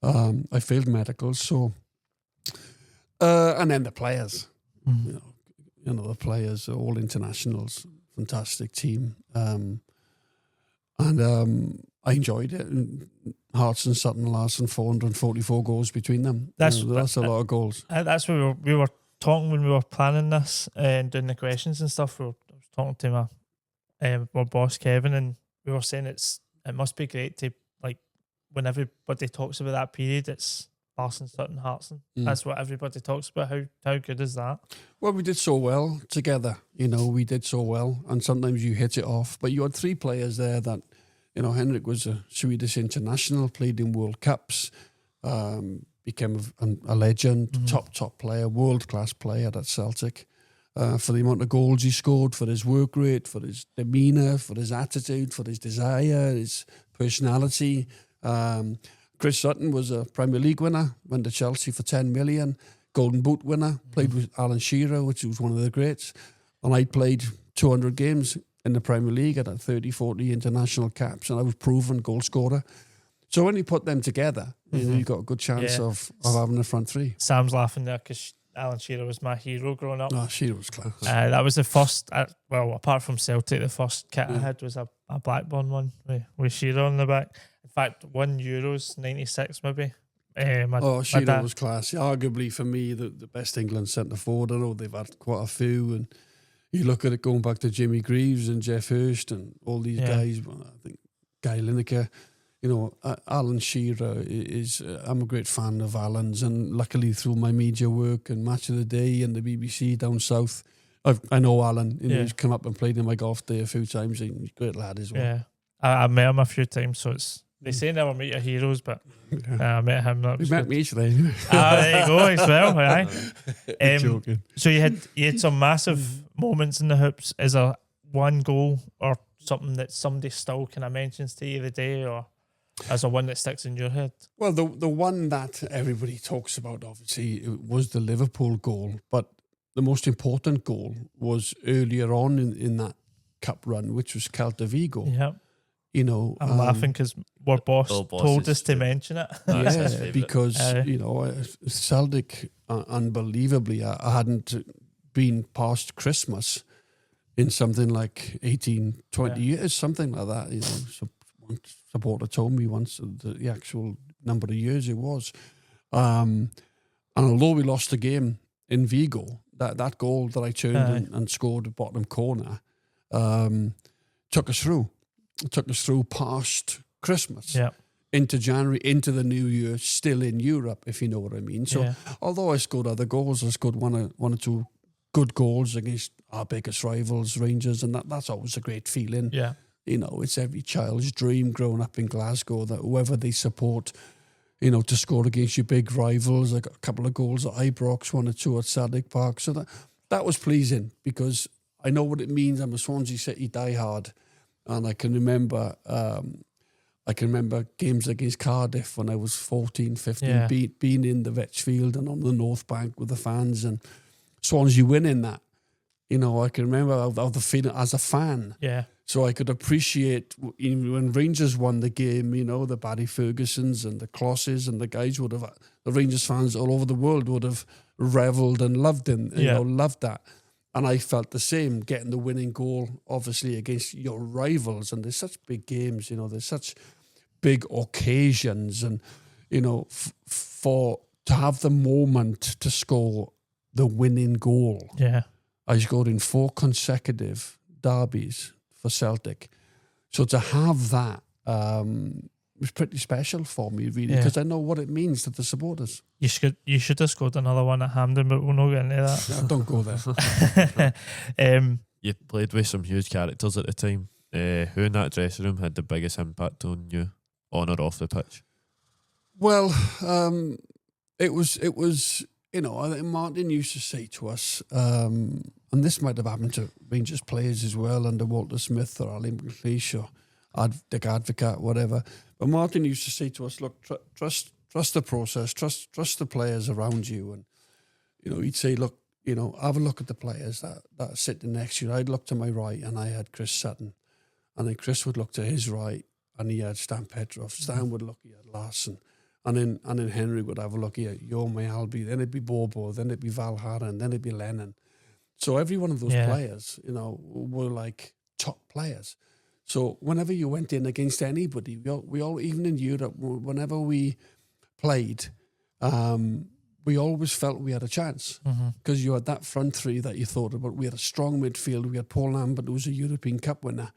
I failed medicals, so... and then the players, you know, the players are all internationals, fantastic team, and I enjoyed it. And Hartson, Sutton, Larson, 444 goals between them. That's a lot of goals. That's what we were talking when we were planning this and doing the questions and stuff. I was talking to my boss Kevin, and we were saying it must be great to, like, when everybody talks about that period, it's Larson, Sutton, Hartson. That's what everybody talks about. How good is that? Well, we did so well together. You know, we did so well, and sometimes you hit it off. But you had 3 players there that, you know, Henrik was a Swedish international, played in World Cups, became a legend, top player, world-class player at Celtic. For the amount of goals he scored, for his work rate, for his demeanour, for his attitude, for his desire, his personality. Chris Sutton was a Premier League winner, went to Chelsea for 10 million, Golden Boot winner, played with Alan Shearer, which was one of the greats. And I played 200 games in the Premier League. I had 30, 40 international caps, and I was proven goal scorer. So when you put them together, you know, you've got a good chance of having the front 3. Sam's laughing there because Alan Shearer was my hero growing up. Oh, Shearer was class. That was the first, well, apart from Celtic, the first kit I had was a Blackburn one with Shearer on the back. In fact, won Euros, 96 maybe. Shearer was class. Arguably, for me, the best England centre-forward. I know they've had quite a few, and you look at it going back to Jimmy Greaves and Jeff Hurst and all these guys. Well, I think Guy Lineker. You know, Alan Shearer is... I'm a great fan of Alan's, and luckily through my media work and Match of the Day and the BBC down south, I know Alan. You know, he's come up and played in my golf day a few times. He's a great lad as well. Yeah, I met him a few times, so it's... They say never meet your heroes, but I met him. He met me today. There you go as well. Aye. Joking. So you had some massive moments in the hoops. Is there one goal or something that somebody still kind of mentions to you the day, or as a one that sticks in your head? Well, the one that everybody talks about, obviously, was the Liverpool goal. But the most important goal was earlier on in that cup run, which was Celta Vigo. Yeah. You know, I'm laughing because our boss Oh, boss told is us to good. mention it. That's his yeah, favourite. because you know, Celtic, unbelievably, I hadn't been past Christmas in something like 18, 20 years, something like that. You know, so one supporter told me once the actual number of years it was. And although we lost the game in Vigo, that goal that I turned and scored at bottom corner took us through. It took us through past Christmas. Yeah. Into January, into the new year, still in Europe, if you know what I mean. So, although I scored other goals, I scored one or two good goals against our biggest rivals, Rangers, and that's always a great feeling. Yeah. You know, it's every child's dream growing up in Glasgow that whoever they support, you know, to score against your big rivals. I got a couple of goals at Ibrox, one or two at Celtic Park. So that was pleasing because I know what it means. I'm a Swansea City diehard, and I can remember games against Cardiff when I was 14, 15, being in the Vetchfield and on the North Bank with the fans and Swansea winning that. You know, I can remember how the feeling as a fan. Yeah. So I could appreciate when Rangers won the game, you know, the Barry Fergusons and the Closses and the guys the Rangers fans all over the world would have revelled and loved him, loved that. And I felt the same, getting the winning goal, obviously, against your rivals. And there's such big games, you know, there's such big occasions. And, you know, to have the moment to score the winning goal. Yeah. I scored in 4 consecutive derbies for Celtic. So to have that was pretty special for me, really, because I know what it means to the supporters. You should have scored another one at Hampden, but we'll not get into that. Yeah, don't go there. You played with some huge characters at the time. Who in that dressing room had the biggest impact on you, on or off the pitch? Well, it was. You know, I think Martin used to say to us, and this might have happened to Rangers players as well, under Walter Smith or Ali McLeish or Dick Advocat, whatever. But Martin used to say to us, look, trust the process, trust the players around you. And, you know, he'd say, look, you know, have a look at the players that are sitting next to you. I'd look to my right and I had Chris Sutton. And then Chris would look to his right and he had Stan Petrov. Stan would look, he had Larson. And then Henry would have a look here, Yorme Albi, then it'd be Bobo, then it'd be Valhara, then it'd be Lennon. So every one of those players, you know, were like top players. So whenever you went in against anybody, we all even in Europe, whenever we played, we always felt we had a chance because you had that front three that you thought about. We had a strong midfield. We had Paul Lambert, who was a European Cup winner.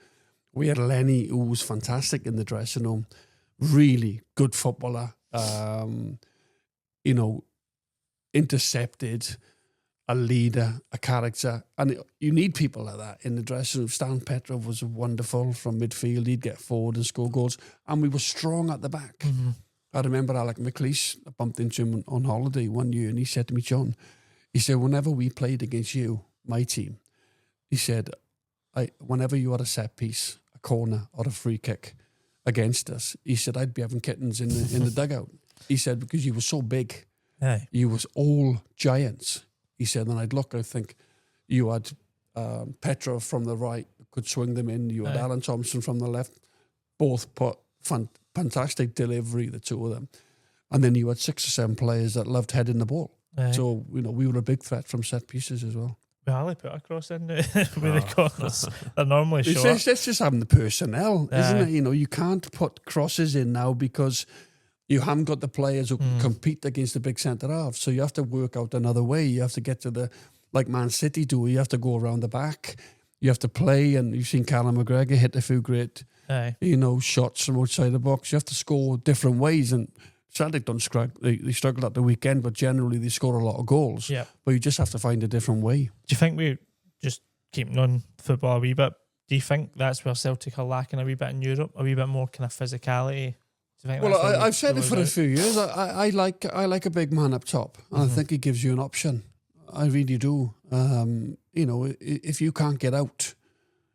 We had Lenny, who was fantastic in the dressing room, really good footballer. You know, intercepted, a leader, a character. And you need people like that in the dressing room. Stan Petrov was wonderful from midfield. He'd get forward and score goals. And we were strong at the back. I remember Alec McLeish, I bumped into him on holiday one year and he said to me, John, he said, whenever we played against you, my team, he said, whenever you had a set piece, a corner or a free kick against us, he said, I'd be having kittens in the dugout. He said, because you were so big. You was all giants. He said, and I'd think you had Petrov from the right, could swing them in. You had Alan Thompson from the left, both put fantastic delivery, the two of them. And then you had 6 or 7 players that loved heading the ball. So, you know, we were a big threat from set pieces as well. We hardly put a cross in with the corners. They're normally short. It's just having the personnel, isn't it? You know, you can't put crosses in now because you haven't got the players who can compete against the big centre half. So you have to work out another way. You have to get to like Man City do. You have to go around the back. You have to play, and you've seen Callum McGregor hit a few great, you know, shots from outside the box. You have to score different ways, and Celtic don't struggle. They struggled at the weekend, but generally they score a lot of goals. Yeah. But you just have to find a different way. Do you think we just keeping on football a wee bit? Do you think that's where Celtic are lacking a wee bit in Europe? A wee bit more kind of physicality? Well, I've said it for a few years. I like a big man up top, and I think he gives you an option. I really do. You know, if you can't get out,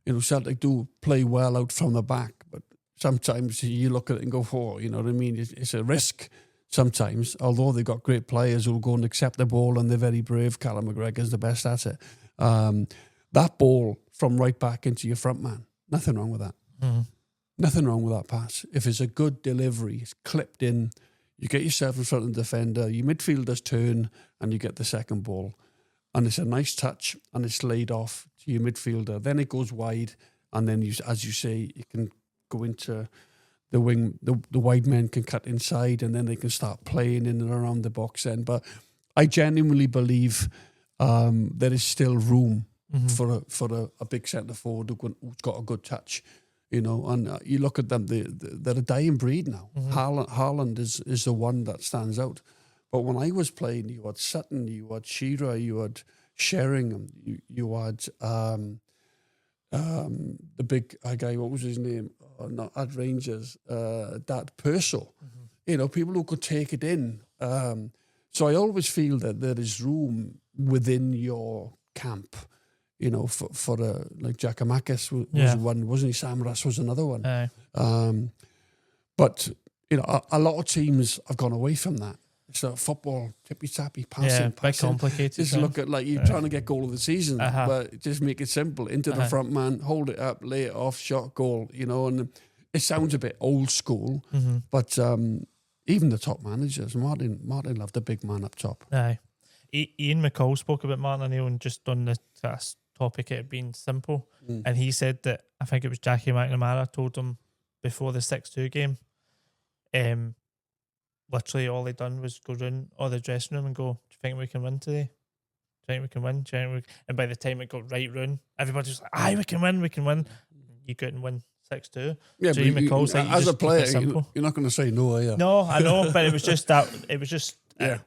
you know, Celtic do play well out from the back, but sometimes you look at it and go, oh, you know what I mean? It's a risk sometimes, although they've got great players who'll go and accept the ball and they're very brave. Callum McGregor's the best at it. That ball from right back into your front man, nothing wrong with that. Nothing wrong with that pass. If it's a good delivery, it's clipped in, you get yourself in front of the defender, your midfielders turn, and you get the second ball. And it's a nice touch, and it's laid off to your midfielder. Then it goes wide, and then, as you say, it can go into the wing. The wide men can cut inside, and then they can start playing in and around the box end. But I genuinely believe there is still room for a big centre forward who's got a good touch. You know, and you look at them; they're a dying breed now. Haaland is the one that stands out. But when I was playing, you had Sutton, you had Shearer, you had Sheringham, you had the big guy. What was his name? Not at Rangers. That Purcell. You know, people who could take it in. So I always feel that there is room within your camp. You know, for like Giakoumakis was one, wasn't he? Sam Russ was another one. But you know, a lot of teams have gone away from that. So football, tippy-tappy, passing. Bit complicated. Just look at like you're trying to get goal of the season, but just make it simple. Into the front man, hold it up, lay it off, shot, goal. You know, and it sounds a bit old school, but even the top managers, Martin loved a big man up top. Aye. Ian McCall spoke about Martin O'Neill and just on the topic it being simple, and he said that I think it was Jackie McNamara told him before the 6-2 game, literally all he done was go round all the dressing room and go, do you think we can win today? Do you think we can win? Do you think we... And by the time it got right round, everybody was like, aye, we can win. You couldn't win 6-2. Yeah, so Ian McCall's like, as a player, you're not going to say no, are you? No, I know, but it was just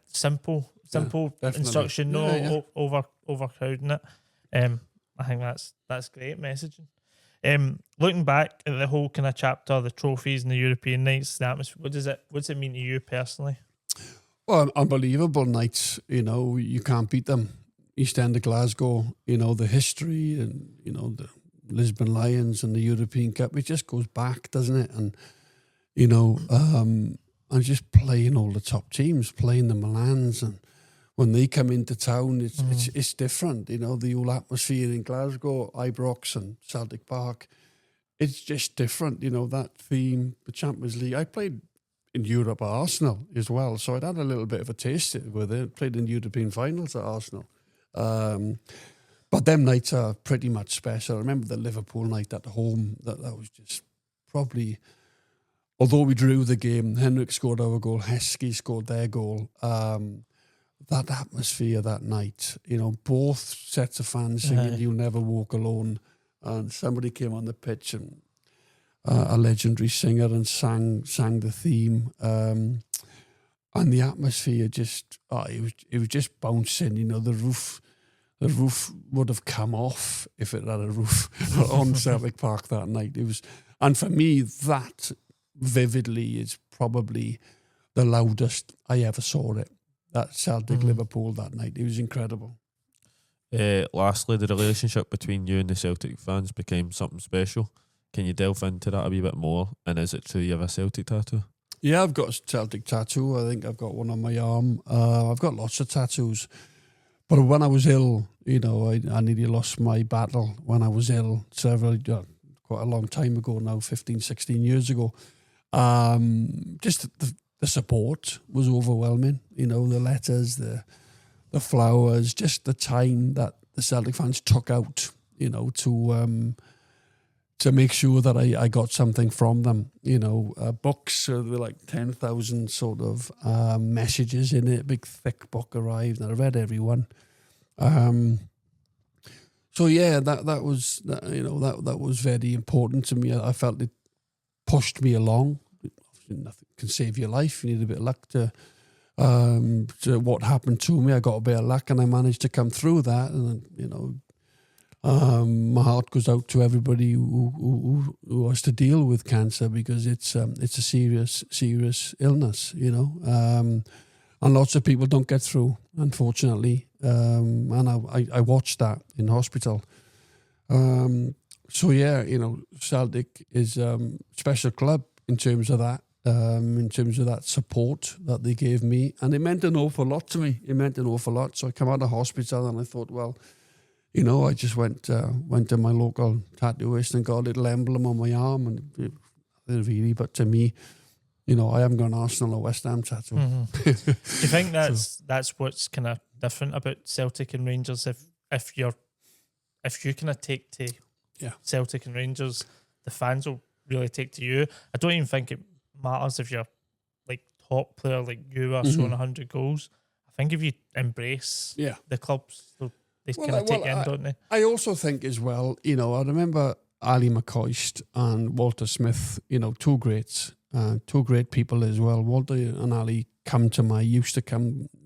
simple instruction, overcrowding it. I think that's great messaging. Looking back at the whole kind of chapter, the trophies and the European nights, the atmosphere, what's it mean to you personally? Well, unbelievable nights. You know, you can't beat them. East End of Glasgow, you know, the history and, you know, the Lisbon Lions and the European Cup, it just goes back, doesn't it? And, you know, and just playing all the top teams, playing the Milans, and when they come into town, it's different. You know, the whole atmosphere in Glasgow, Ibrox and Celtic Park, it's just different. You know, that theme, the Champions League. I played in Europe at Arsenal as well, so I'd had a little bit of a taste with it. Played in European finals at Arsenal. But them nights are pretty much special. I remember the Liverpool night at home. That was just probably... Although we drew the game, Henrik scored our goal, Heskey scored their goal. That atmosphere that night, you know, both sets of fans singing "You'll Never Walk Alone," and somebody came on the pitch and a legendary singer and sang the theme, and the atmosphere just it was just bouncing. You know, the roof would have come off if it had a roof on Celtic Park that night. It was, and for me, that vividly is probably the loudest I ever saw it. That Celtic Liverpool that night, it was incredible. Lastly, the relationship between you and the Celtic fans became something special. Can you delve into that a wee bit more? And is it true you have a Celtic tattoo? Yeah, I've got a Celtic tattoo. I think I've got one on my arm. I've got lots of tattoos. But when I was ill, you know, I nearly lost my battle when I was ill quite a long time ago now, 15, 16 years ago. Just the support was overwhelming. You know, the letters, the flowers, just the time that the Celtic fans took out, you know, to make sure that I got something from them. You know, books, there were like 10,000 sort of messages in it. A big thick book arrived, and I read every one. So yeah, that was very important to me. I felt it pushed me along. Nothing can save your life. You need a bit of luck to what happened to me. I got a bit of luck and I managed to come through that. And, you know, my heart goes out to everybody who has to deal with cancer, because it's a serious illness, you know. And lots of people don't get through, unfortunately. And I watched that in hospital. So yeah, you know, Celtic is a special club in terms of that. In terms of that support that they gave me, and it meant an awful lot to me. It meant an awful lot. So I come out of hospital and I thought, well, you know, I just went to my local tattooist and got a little emblem on my arm, and really. But to me, I haven't got an Arsenal or West Ham tattoo. Do you think that's what's kind of different about Celtic and Rangers? If you kind of take to Celtic and Rangers, the fans will really take to you. I don't even think it matters if you're like top player like you are scoring 100 goals. I think if you embrace the clubs, they kind of take it in, don't they? I also think as well, I remember Ali McCoist and Walter Smith, two greats, two great people as well. Walter and Ali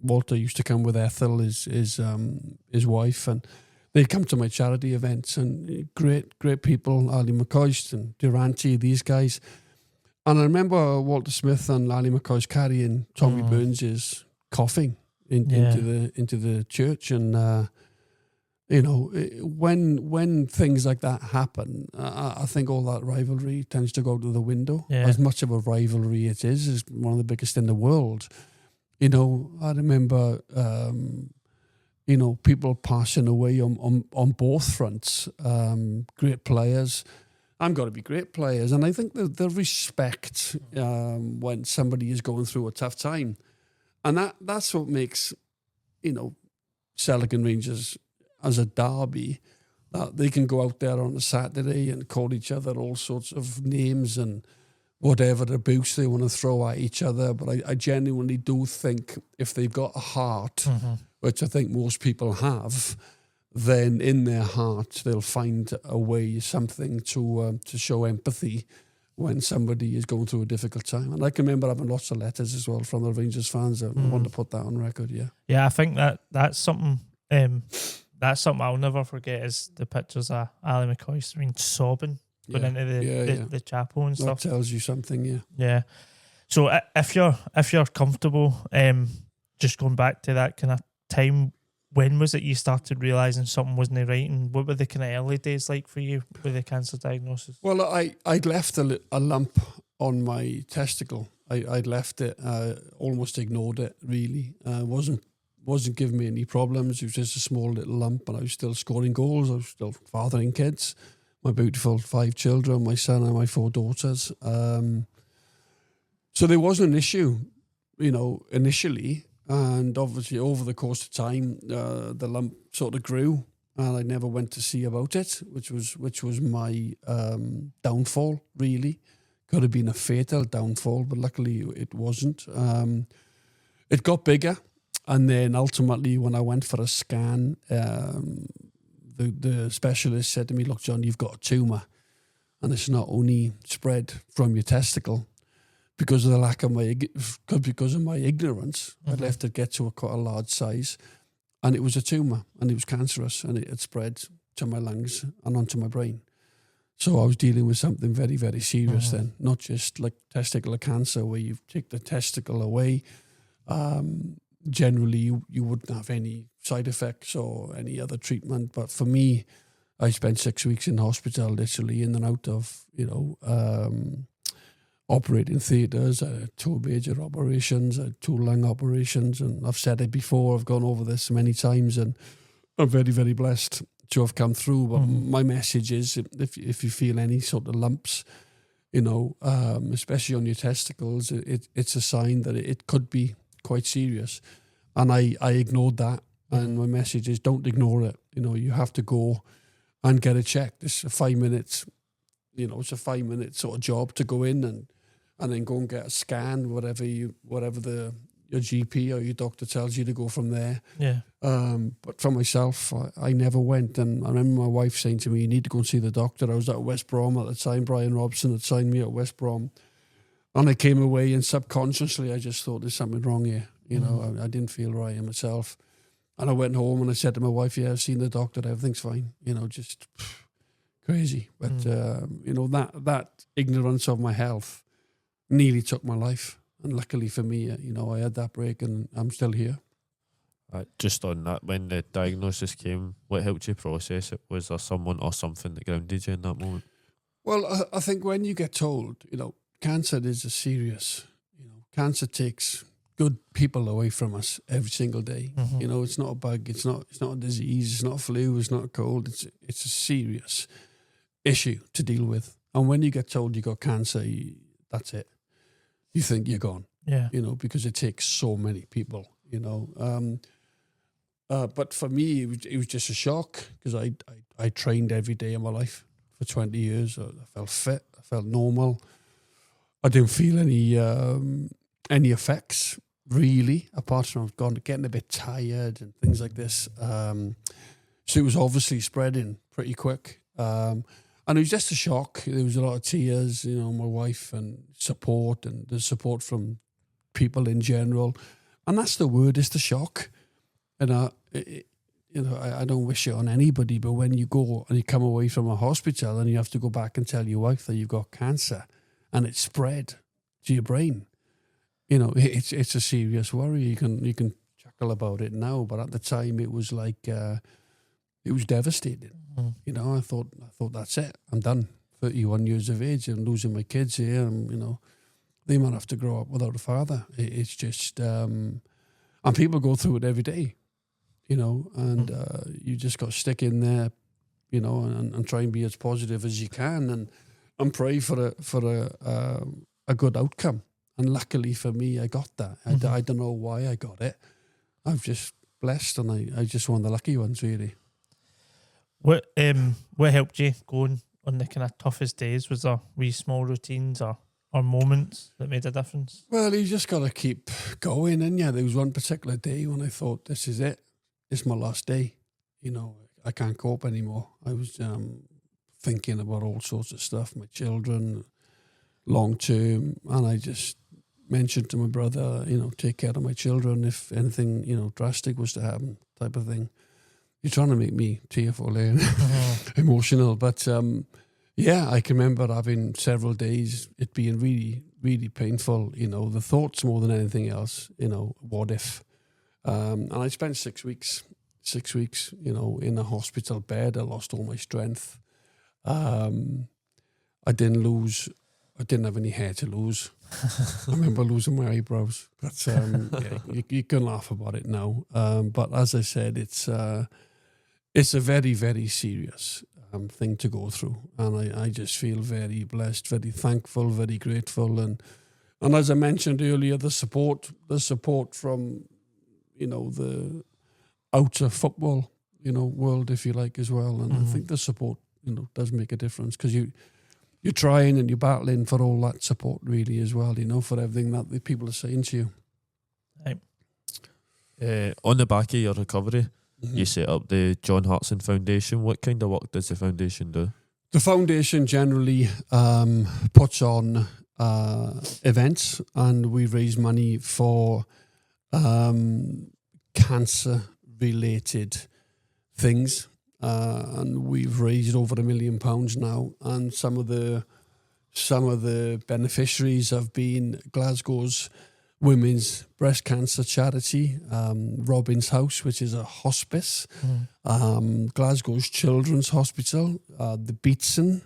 Walter used to come with Ethel, his wife, and they'd come to my charity events, and great people, Ali McCoist and Durante, these guys. And I remember Walter Smith and Ali McCoist carrying Tommy Burns' coffin into the church, and when things like that happen, I think all that rivalry tends to go out of the window. Yeah. As much of a rivalry it is one of the biggest in the world. I remember people passing away on both fronts. Great players. I'm got to be great players, and I think the respect when somebody is going through a tough time, and that's what makes Celtic and Rangers as a derby, that they can go out there on a Saturday and call each other all sorts of names and whatever abuse they want to throw at each other. But I genuinely do think if they've got a heart, which I think most people have, then in their heart they'll find a way, something to show empathy when somebody is going through a difficult time. And I can remember having lots of letters as well from the Rangers fans. I want to put that on record, Yeah, I think that's something... that's something I'll never forget is the pictures of Ali McCoist sobbing going into the chapel and stuff. That tells you something, Yeah. So if you're comfortable, just going back to that kind of time, when was it you started realising something wasn't right, and what were the kind of early days like for you with the cancer diagnosis? Well, I'd left a lump on my testicle. I'd left it, almost ignored it, really. Wasn't giving me any problems. It was just a small little lump, and I was still scoring goals. I was still fathering kids, my beautiful 5 children, my son and my 4 daughters. So there wasn't an issue, initially. And obviously over the course of time, the lump sort of grew, and I never went to see about it, which was my downfall, really. Could have been a fatal downfall, but luckily it wasn't. It got bigger. And then ultimately, when I went for a scan, the specialist said to me, "Look, John, you've got a tumour, and it's not only spread from your testicle because of the because of my ignorance. I'd left it get to quite a large size, and it was a tumour, and it was cancerous, and it had spread to my lungs and onto my brain. So I was dealing with something very, very serious then, not just like testicular cancer where you take the testicle away." Generally, you wouldn't have any side effects or any other treatment. But for me, I spent 6 weeks in hospital, literally in and out of, operating theatres. I had 2 major operations, I had 2 lung operations. And I've said it before, I've gone over this many times, and I'm very, very blessed to have come through. But my message is, if you feel any sort of lumps, especially on your testicles, it's a sign that it could be quite serious. And I ignored that, and my message is, don't ignore it. You have to go and get it checked. It's a 5 minutes, it's a 5 minute sort of job to go in and then go and get a scan, whatever your GP or your doctor tells you to go from there. Yeah. But for myself, I never went. And I remember my wife saying to me, "You need to go and see the doctor." I was at West Brom at the time. Brian Robson had signed me at West Brom. And I came away, and subconsciously I just thought there's something wrong here. I didn't feel right in myself. And I went home and I said to my wife, "Yeah, I've seen the doctor, everything's fine." Just crazy. But, that ignorance of my health nearly took my life. And luckily for me, I had that break and I'm still here. Just on that, when the diagnosis came, what helped you process it? Was there someone or something that grounded you in that moment? Well, I think when you get told, cancer is a serious, cancer takes good people away from us every single day. It's not a bug, it's not a disease, it's not a flu, it's not a cold. It's a serious issue to deal with. And when you get told you got cancer, that's it. You think you're gone. Yeah. You know, because it takes so many people, you know. But for me, it was just a shock because I trained every day of my life for 20 years. I felt fit. I felt normal. I didn't feel any effects really, apart from getting a bit tired and things like this. So it was obviously spreading pretty quick. And it was just a shock. There was a lot of tears, you know, my wife, and support, and the support from people in general. And that's the word, is the shock. And I don't wish it on anybody, but when you go and you come away from a hospital and you have to go back and tell your wife that you've got cancer and it's spread to your brain, you know, it's a serious worry. You can chuckle about it now, but at the time it was like it was devastating. Mm-hmm. You know, I thought that's it. I'm done. 31 years of age and losing my kids here, and you know, they might have to grow up without a father. It's just, and people go through it every day. You know, and you just got to stick in there, you know, and try and be as positive as you can, and pray for a good outcome. And luckily for me, I got that. Mm-hmm. I don't know why I got it. I'm just blessed, and I just one of the lucky ones, really. What helped you going on the kind of toughest days? Was there wee small routines or moments that made a difference? Well, you just got to keep going, and yeah, there was one particular day when I thought, this is it. It's my last day. You know, I can't cope anymore. I was thinking about all sorts of stuff, my children, long term, and I just mentioned to my brother, you know, take care of my children if anything, you know, drastic was to happen, type of thing. You're trying to make me tearful and emotional, but yeah, I can remember having several days, it being really, really painful, you know, the thoughts more than anything else, you know, what if? And I spent 6 weeks, you know, in a hospital bed. I lost all my strength. I didn't have any hair to lose. I remember losing my eyebrows. But yeah, you can laugh about it now. But as I said, it's a very, very serious thing to go through. And I just feel very blessed, very thankful, very grateful. And as I mentioned earlier, the support from, you know, the outer football, you know, world, if you like, as well. And I think the support, you know, does make a difference, because you're trying and you're battling for all that support, really, as well, you know, for everything that the people are saying to you. Right. On the back of your recovery, you set up the John Hartson Foundation. What kind of work does the foundation do? The foundation generally puts on events, and we raise money for cancer-related things, and we've raised over £1 million now. And some of the beneficiaries have been Glasgow's Women's Breast Cancer Charity, Robin's House, which is a hospice, Glasgow's Children's Hospital, the Beatson.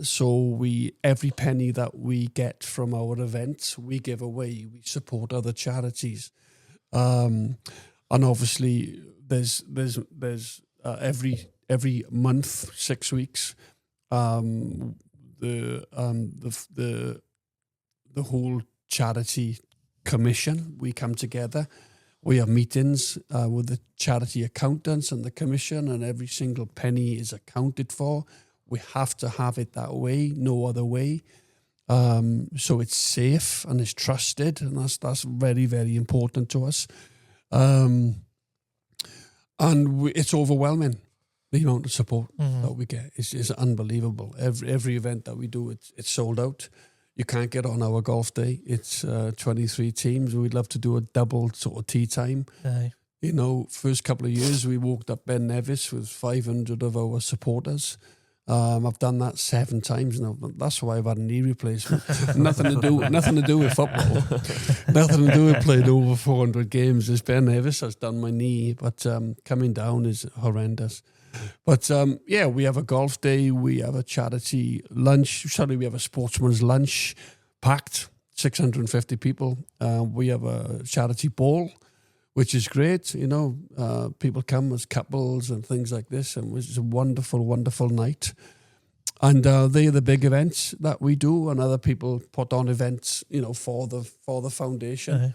So every penny that we get from our events, we give away. We support other charities, and obviously there's every month, 6 weeks, the whole charity commission, we come together. We have meetings with the charity accountants and the commission, and every single penny is accounted for. We have to have it that way, no other way. So it's safe and it's trusted, and that's very, very important to us. And it's overwhelming, the amount of support that we get. It's unbelievable. Every event that we do, it's sold out. You can't get on our golf day. It's 23 teams. We'd love to do a double sort of tea time. Aye. You know, first couple of years, we walked up Ben Nevis with 500 of our supporters. I've done that 7 times now. That's why I've had a knee replacement. nothing to do with football. Nothing to do with playing over 400 games. As Ben Nevis has done my knee, but coming down is horrendous. But yeah, we have a golf day. We have a charity lunch. Sorry, we have a sportsman's lunch, packed, 650 people. We have a charity ball, which is great. You know, people come as couples and things like this, and it's a wonderful, wonderful night. And they're the big events that we do, and other people put on events, for the foundation. Uh-huh.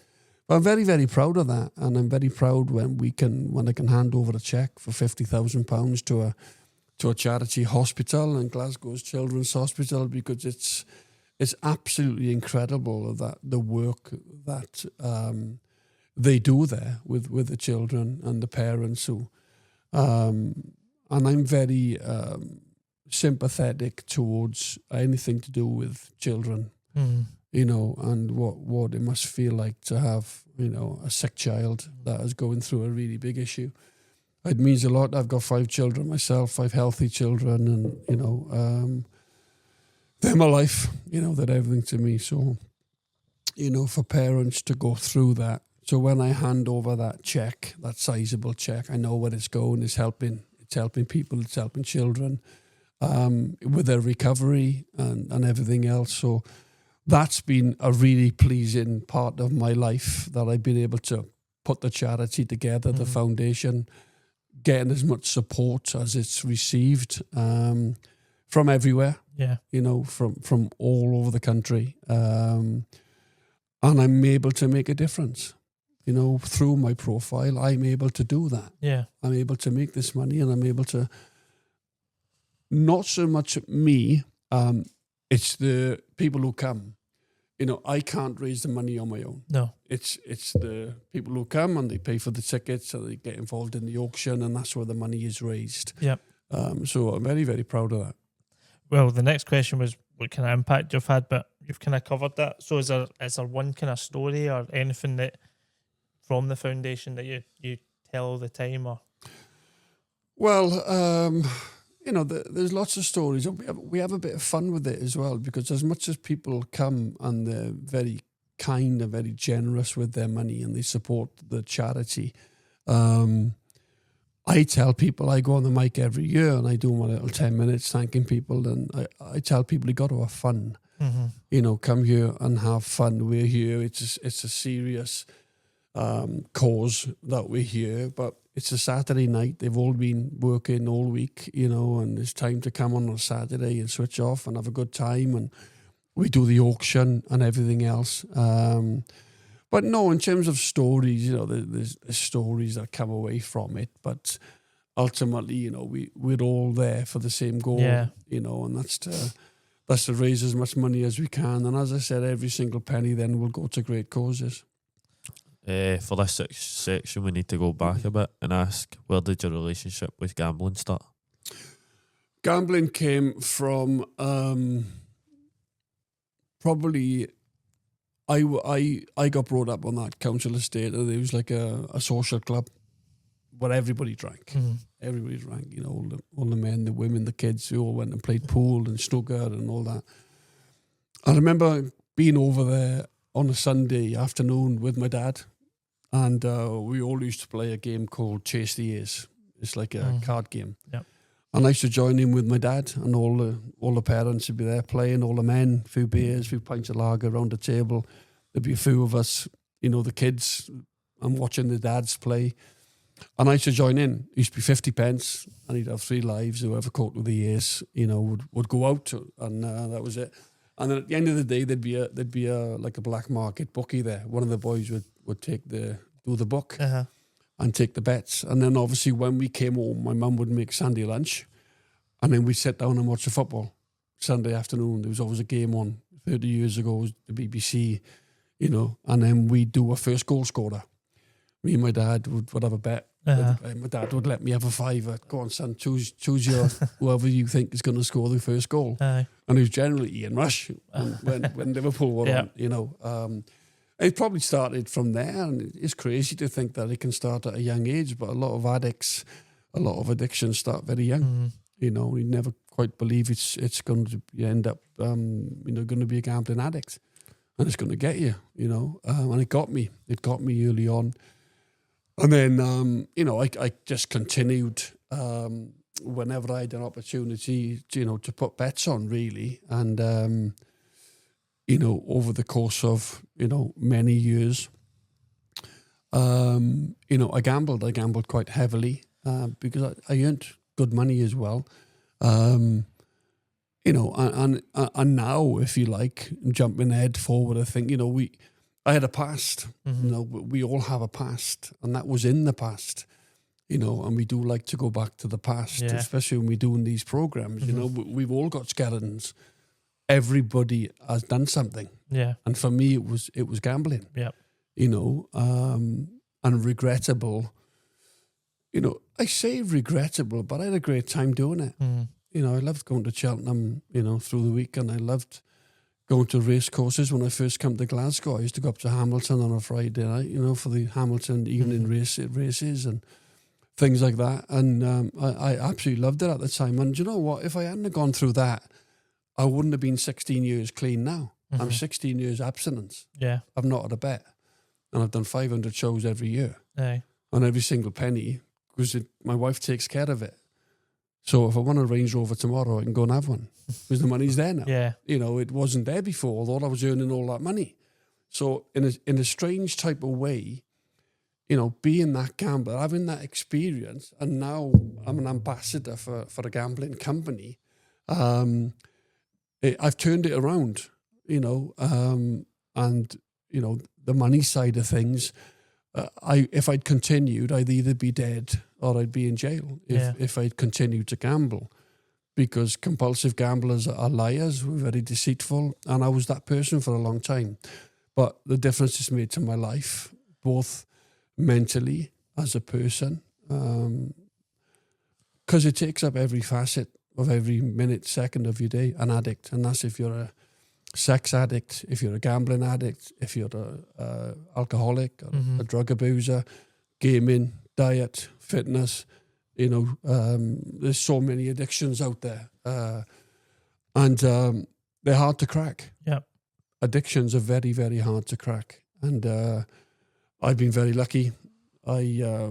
But I'm very, very proud of that, and I'm very proud when I can hand over a cheque for £50,000 to a charity hospital and Glasgow's Children's Hospital, because it's absolutely incredible that the work that they do there with the children and the parents who, and I'm very sympathetic towards anything to do with children, and what it must feel like to have, a sick child that is going through a really big issue. It means a lot. I've got 5 children myself, 5 healthy children, and, they're my life, they're everything to me. So, for parents to go through that. So when I hand over that cheque, that sizable cheque, I know where it's going. It's helping people, it's helping children with their recovery and everything else. So that's been a really pleasing part of my life, that I've been able to put the charity together, the foundation, getting as much support as it's received from everywhere. Yeah. From all over the country. And I'm able to make a difference. Through my profile, I'm able to do that. Yeah. I'm able to make this money, and I'm able to, not so much me, it's the people who come. I can't raise the money on my own. No. It's the people who come and they pay for the tickets, and they get involved in the auction, and that's where the money is raised. Yep. So I'm very, very proud of that. Well, the next question was what kind of impact you've had, but you've kind of covered that. So is there one kind of story or anything that from the foundation that you tell all the time? Or well, there's lots of stories. We have a bit of fun with it as well, because as much as people come and they're very kind and very generous with their money and they support the charity, I tell people, I go on the mic every year and I do my little 10 minutes thanking people, and I tell people you got to have fun. Come here and have fun. We're here. It's a serious cause that we're here, but it's a Saturday night. They've all been working all week, and it's time to come on a Saturday and switch off and have a good time. And we do the auction and everything else. But no, in terms of stories, there's stories that come away from it. But ultimately, we're all there for the same goal, and that's to raise as much money as we can. And as I said, every single penny then will go to great causes. For this section, we need to go back a bit and ask, where did your relationship with gambling start? Gambling came from probably... I got brought up on that council estate, and it was like a social club where everybody drank. Everybody drank, all the men, the women, the kids, who all went and played pool and snooker and all that. I remember being over there on a Sunday afternoon with my dad, and we all used to play a game called Chase the Ace. It's like a card game. Yep. And I used to join in with my dad, and all the parents would be there playing, all the men, a few beers, a few pints of lager around the table. There'd be a few of us, the kids, and watching the dads play. And I used to join in. It used to be 50 pence, and he'd have 3 lives. Whoever caught with the ace, would go out, and that was it. And then at the end of the day, there'd be a like a black market bookie there. One of the boys would do the book and take the bets. And then obviously when we came home, my mum would make Sunday lunch, and then we'd sit down and watch the football. Sunday afternoon, there was always a game on. 30 years ago, it was the BBC, and then we'd do a first goal scorer. Me and my dad would have a bet. My dad would let me have a fiver. Go on, son, choose your whoever you think is going to score the first goal. And it was generally Ian Rush when Liverpool were on. It probably started from there, and it's crazy to think that it can start at a young age. But a lot of addictions start very young. You never quite believe it's going to end up going to be a gambling addict, and it's going to get you. And it got me. It got me early on. And then, I just continued whenever I had an opportunity, to put bets on, really. And, over the course of, many years, I gambled. I gambled quite heavily because I earned good money as well. you know, and now, if you like, jumping head forward, I think, you know, I had a past. You know, we all have a past, and that was in the past. You know, and we do like to go back to the past, especially when we're doing these programs. You know, we've all got skeletons. Everybody has done something. Yeah. And for me, it was gambling. Yeah. You know, and regrettable. You know, I say regrettable, but I had a great time doing it. You know, I loved going to Cheltenham, you know, through the week, and I loved going to race courses. When I first came to Glasgow, I used to go up to Hamilton on a Friday night, you know, for the Hamilton evening races and things like that. And I absolutely loved it at the time. And you know what? If I hadn't gone through that, I wouldn't have been 16 years clean now. I'm 16 years abstinence. Yeah. I've not had a bet. And I've done 500 shows every year. Aye. On every single penny, because my wife takes care of it. So if I want a Range Rover tomorrow, I can go and have one. Because the money's there now. Yeah. You know, it wasn't there before, although I was earning all that money. So in a strange type of way, you know, being that gambler, having that experience, and now I'm an ambassador for a gambling company. I've turned it around, you know, and, you know, the money side of things, if I'd continued, I'd either be dead or I'd be in jail if I'd continued to gamble, because compulsive gamblers are liars, we're very deceitful, and I was that person for a long time. But the difference it's made to my life, both mentally as a person, because it takes up every facet of every minute, second of your day, an addict. And that's if you're a sex addict, if you're a gambling addict, if you're a alcoholic, or a drug abuser, gaming, diet, fitness, you know, there's so many addictions out there. And they're hard to crack. Yep. Addictions are very, very hard to crack. And I've been very lucky. I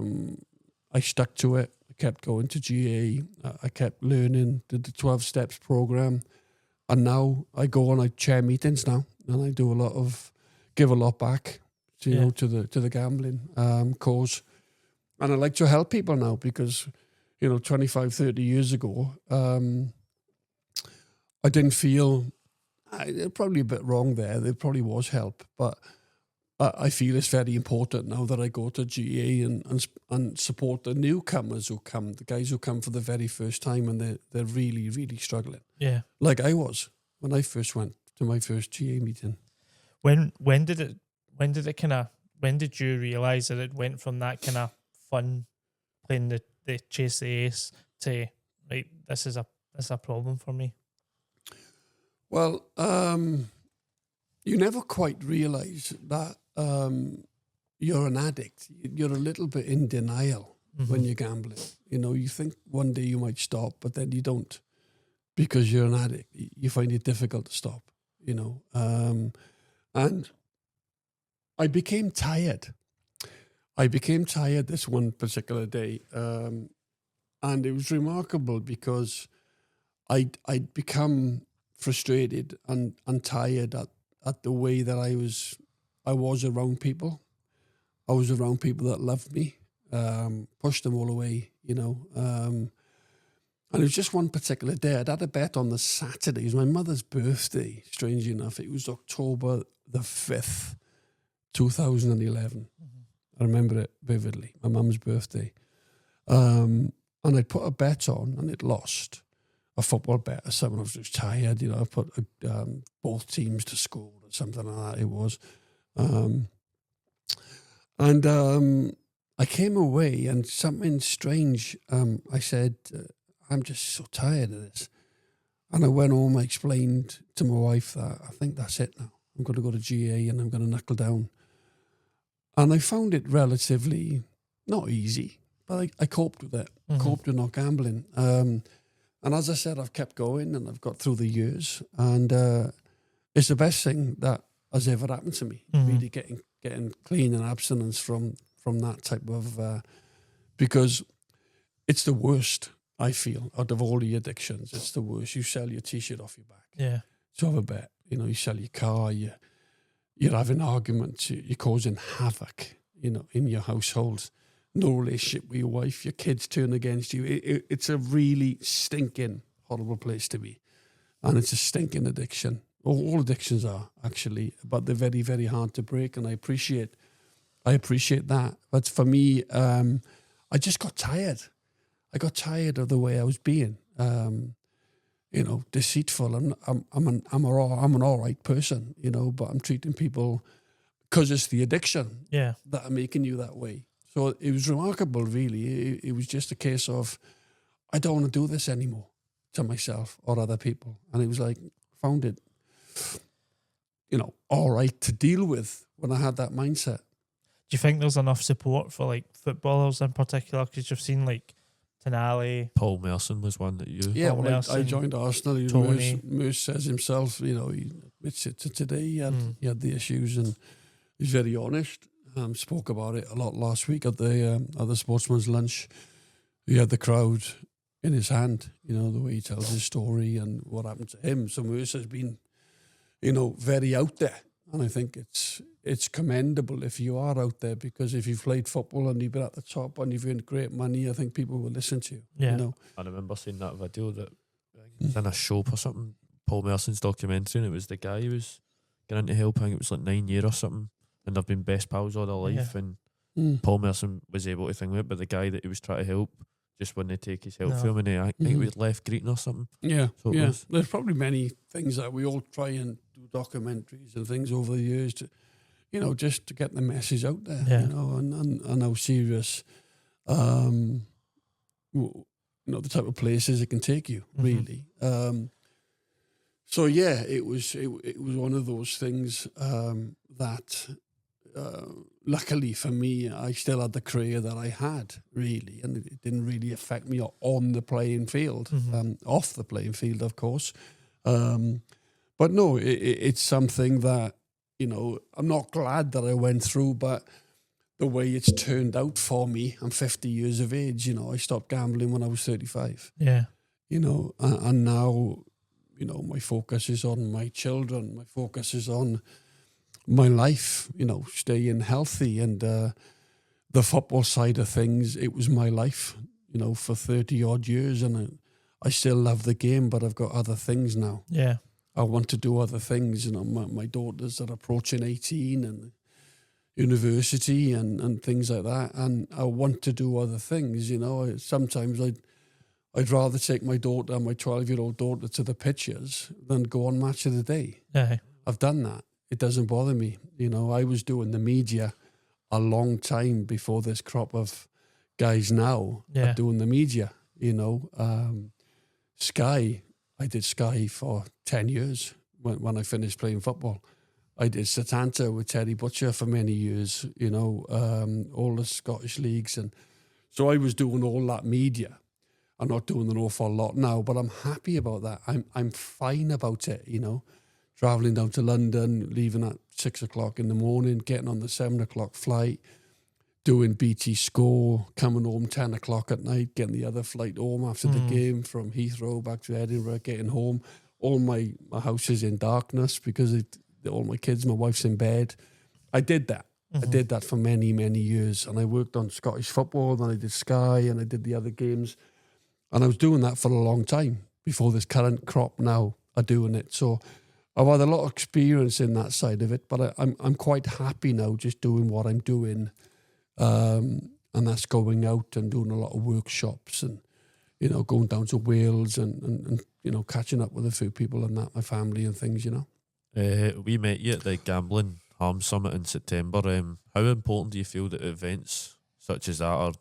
stuck to it. I kept going to GA. I kept learning, did the 12 steps program. And now I go and I chair meetings now, and I do give a lot back to, you know, to the gambling cause. And I like to help people now because, you know, 25, 30 years ago, I didn't feel, probably a bit wrong there. There probably was help, but I feel it's very important now that I go to GA and support the newcomers who come, the guys who come for the very first time, and they're really, really struggling. Yeah. Like I was when I first went to my first GA meeting. When did you realise that it went from that kind of fun playing the chase the ace to, right, this is a problem for me? Well, you never quite realise that you're an addict. You're a little bit in denial when you're gambling. You know, you think one day you might stop, but then you don't because you're an addict. You find it difficult to stop, you know. And I became tired. This one particular day. And it was remarkable because I'd become frustrated and tired at the way that I was around people. I was around people that loved me, pushed them all away, you know. And it was just one particular day. I'd had a bet on the Saturday. It was my mother's birthday, strangely enough. It was October the 5th, 2011. I remember it vividly, my mum's birthday. And I put a bet on and it lost. A football bet or something. I was just tired, you know. I put both teams to score or something like that. It was. I came away and something strange. I said, I'm just so tired of this. And I went home, I explained to my wife that I think that's it now. I'm going to go to GA and I'm going to knuckle down. And I found it relatively not easy, but I coped with it. Coped with not gambling. And as I said, I've kept going and I've got through the years. And it's the best thing that has ever happened to me, really getting clean and abstinence from that type of... because it's the worst, I feel, out of all the addictions. It's the worst. You sell your T-shirt off your back. Yeah. To have a bet. You know, you sell your car, you're having arguments, you're causing havoc, you know, in your household. No relationship with your wife, your kids turn against you. It's a really stinking, horrible place to be. and it's a stinking addiction. All addictions are, actually, but they're very, very hard to break, and I appreciate that. But for me, I just got tired. I got tired of the way I was being, deceitful. I'm an all right person, but I'm treating people because it's the addiction that are making you that way. So it was remarkable, really. It was just a case of, I don't want to do this anymore to myself or other people. And it was like, found it, all right to deal with when I had that mindset. Do you think there's enough support for like footballers in particular? Because you've seen like Tonali. Paul Merson was one that you... Yeah, Paul well, Merson, I joined Arsenal. Tony. Moose says himself, he admits it to today. He had the issues, and he's very honest. Spoke about it a lot last week at the sportsman's lunch. He had the crowd in his hand, the way he tells his story and what happened to him. So Moose has been, very out there. And I think it's commendable if you are out there, because if you've played football and you've been at the top and you've earned great money, I think people will listen to you. Yeah. I remember seeing that video that was in a show or something, Paul Merson's documentary, and it was the guy who was getting into help. I think it was like 9 years or something, and they've been best pals all their life. And Paul Merson was able to think with it, but the guy that he was trying to help just wouldn't take his help from him, and I think he was left greeting or something. Yeah, so there's probably many things that we all try and do documentaries and things over the years to, just to get the message out there, and how serious, the type of places it can take you, really. So yeah, it was one of those things that. Luckily for me, I still had the career that I had, really, and it didn't really affect me on the playing field, off the playing field, of course. But no, it's something that, I'm not glad that I went through, but the way it's turned out for me, I'm 50 years of age, I stopped gambling when I was 35. Yeah. And now, my focus is on my children, my focus is on my life, staying healthy, and the football side of things, it was my life, for 30 odd years, and I still love the game, but I've got other things now. Yeah. I want to do other things, my daughters are approaching 18 and university and things like that, and I want to do other things, Sometimes I'd rather take my 12-year-old daughter to the pitches than go on Match of the Day. Yeah. I've done that. It doesn't bother me. I was doing the media a long time before this crop of guys now are doing the media, Sky, I did Sky for 10 years when I finished playing football. I did Setanta with Terry Butcher for many years, all the Scottish leagues. And so I was doing all that media. I'm not doing an awful lot now, but I'm happy about that. I'm fine about it, travelling down to London, leaving at 6 o'clock in the morning, getting on the 7 o'clock flight, doing BT Score, coming home 10 o'clock at night, getting the other flight home after the game from Heathrow back to Edinburgh, getting home. All my house is in darkness because all my kids, my wife's in bed. I did that. I did that for many, many years. And I worked on Scottish football, then I did Sky, and I did the other games. And I was doing that for a long time before this current crop now are doing it. So I've had a lot of experience in that side of it, but I'm quite happy now just doing what I'm doing, and that's going out and doing a lot of workshops and, going down to Wales and catching up with a few people and that, my family and things, We met you at the Gambling Harm Summit in September. How important do you feel that events such as that are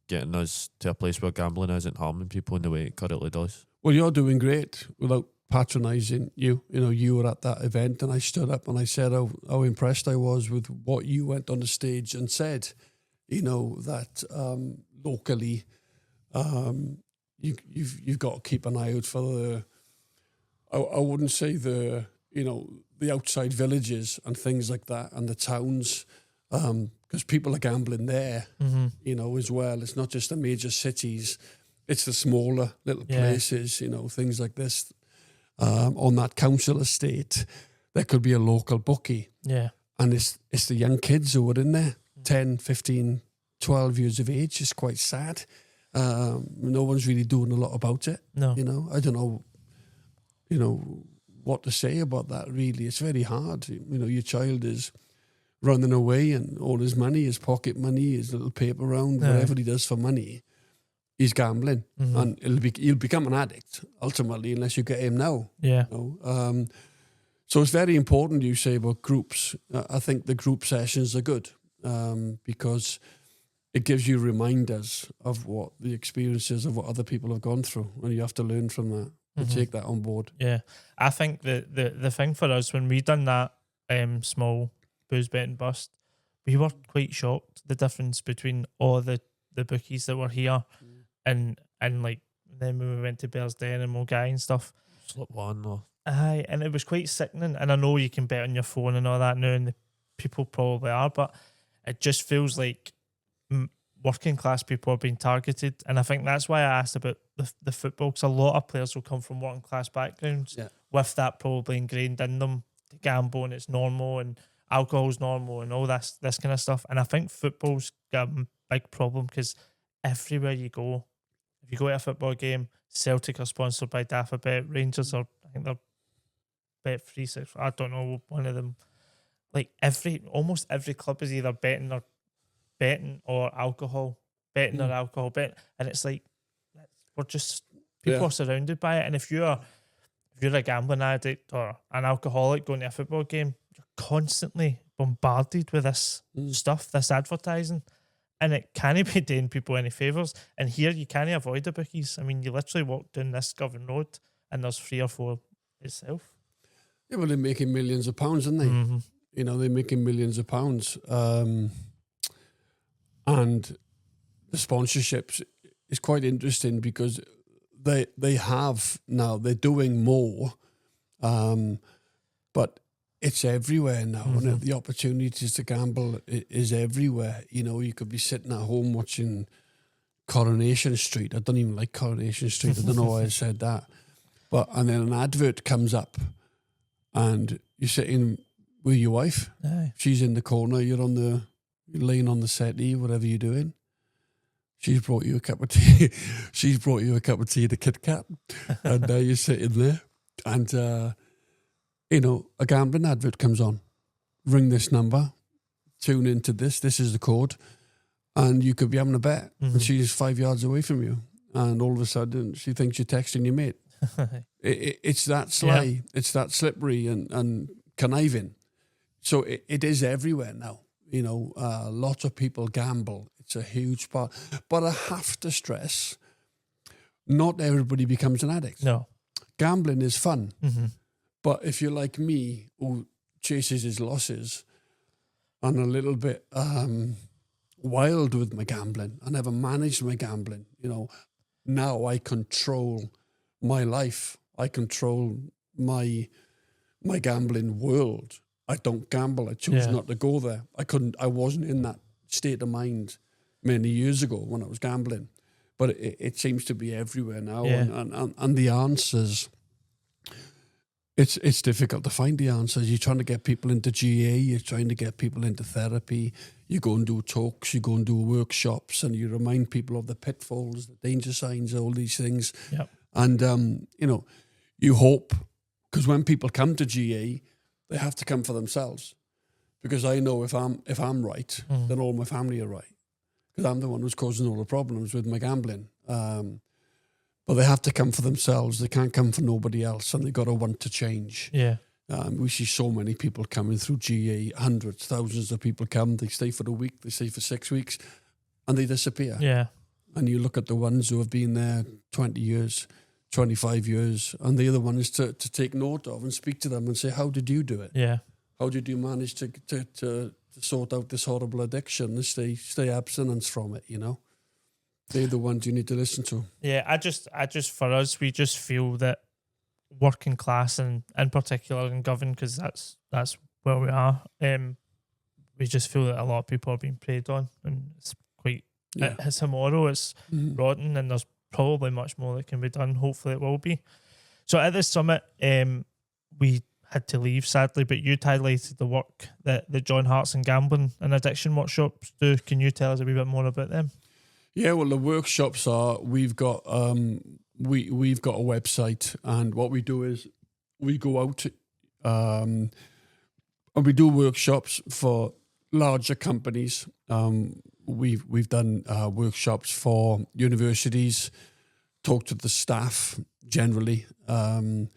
getting us to a place where gambling isn't harming people in the way it currently does? Well, you're doing great without patronising you. You were at that event and I stood up and I said how impressed I was with what you went on the stage and said, that locally you've got to keep an eye out for I wouldn't say the outside villages and things like that and the towns, because people are gambling there, as well. It's not just the major cities, it's the smaller little places, things like this. On that council estate, there could be a local bookie. Yeah. And it's the young kids who are in there, 10, 15, 12 years of age. It's quite sad. No one's really doing a lot about it. No. I don't know you know, what to say about that, really. It's very hard. You know, your child is running away and all his money, his pocket money, his little paper round, whatever he does for money, he's gambling. And he'll become an addict, ultimately, unless you get him now. Yeah. You know? So it's very important, you say, about groups. I think the group sessions are good because it gives you reminders of what the experiences of what other people have gone through, and you have to learn from that and take that on board. Yeah. I think the thing for us, when we done that small booze betting bust, we were quite shocked the difference between all the bookies that were here and like then when we went to Bearsden and Mulgai and stuff. Slip one or Aye, and it was quite sickening. And I know you can bet on your phone and all that now, and the people probably are, but it just feels like working class people are being targeted. And I think that's why I asked about the football, because a lot of players will come from working class backgrounds with that probably ingrained in them to gamble, and it's normal, and alcohol's normal, and all this kind of stuff. And I think football's got a big problem because everywhere you go, if you go to a football game, Celtic are sponsored by Daffabet, Rangers are, I think they're Bet365, I don't know, one of them. Like almost every club is either betting or alcohol, betting or alcohol bet, and it's like we're just people are surrounded by it. And if you're a gambling addict or an alcoholic going to a football game, you're constantly bombarded with this stuff, this advertising, and it can't be doing people any favours. And here you can't avoid the bookies. I mean, you literally walk down this Govan Road and there's 3 or 4 itself. Yeah, well, they're making millions of pounds, aren't they? You know, they're making millions of pounds. And the sponsorships is quite interesting because they have now, they're doing more, but it's everywhere now. And the opportunities to gamble is everywhere. You know, you could be sitting at home watching Coronation Street. I don't even like Coronation Street. I don't know why I said that. And then an advert comes up and you're sitting with your wife. Aye. She's in the corner. You're laying on the settee, whatever you're doing. She's brought you a cup of tea. She's brought you a cup of tea at a Kit Kat. And now you're sitting there. And, you know, a gambling advert comes on. Ring this number. Tune into this. This is the code. And you could be having a bet. And she's 5 yards away from you. And all of a sudden, she thinks you're texting your mate. It's that sly. Yeah. It's that slippery and conniving. So it is everywhere now. You know, lots of people gamble. It's a huge part. But I have to stress, not everybody becomes an addict. No. Gambling is fun. But if you're like me, who chases his losses and a little bit wild with my gambling, I never managed my gambling. You know, now I control my life. I control my gambling world. I don't gamble. I choose not to go there. I wasn't in that state of mind many years ago when I was gambling, but it seems to be everywhere now. And the answers, it's difficult to find the answers. You're trying to get people into GA, you're trying to get people into therapy, you go and do talks, you go and do workshops, and you remind people of the pitfalls, the danger signs, all these things. Yep. And, you know, you hope, because when people come to GA, they have to come for themselves. Because I know if I'm right, then all my family are right. Because I'm the one who's causing all the problems with my gambling. But they have to come for themselves. They can't come for nobody else, and they got to want to change. Yeah. We see so many people coming through GA, hundreds, thousands of people come. They stay for a week, they stay for 6 weeks, and they disappear. Yeah. And you look at the ones who have been there 20 years, 25 years, and the other one is to take note of and speak to them and say, how did you do it? Yeah. How did you manage to sort out this horrible addiction and stay abstinence from it, you know? They're the ones you need to listen to. Yeah, I just for us, we just feel that working class and in particular in Govan, because that's where we are, we just feel that a lot of people are being preyed on, and it's quite, it's tomorrow, it's rotten, and there's probably much more that can be done. Hopefully it will be. So at this summit, we had to leave, sadly, but you'd highlighted the work that the John Hartson Gambling and Addiction Workshops do. Can you tell us a wee bit more about them? Yeah, well, the workshops are, we've got we've got a website, and what we do is we go out and we do workshops for larger companies. We've done workshops for universities, talk to the staff generally, and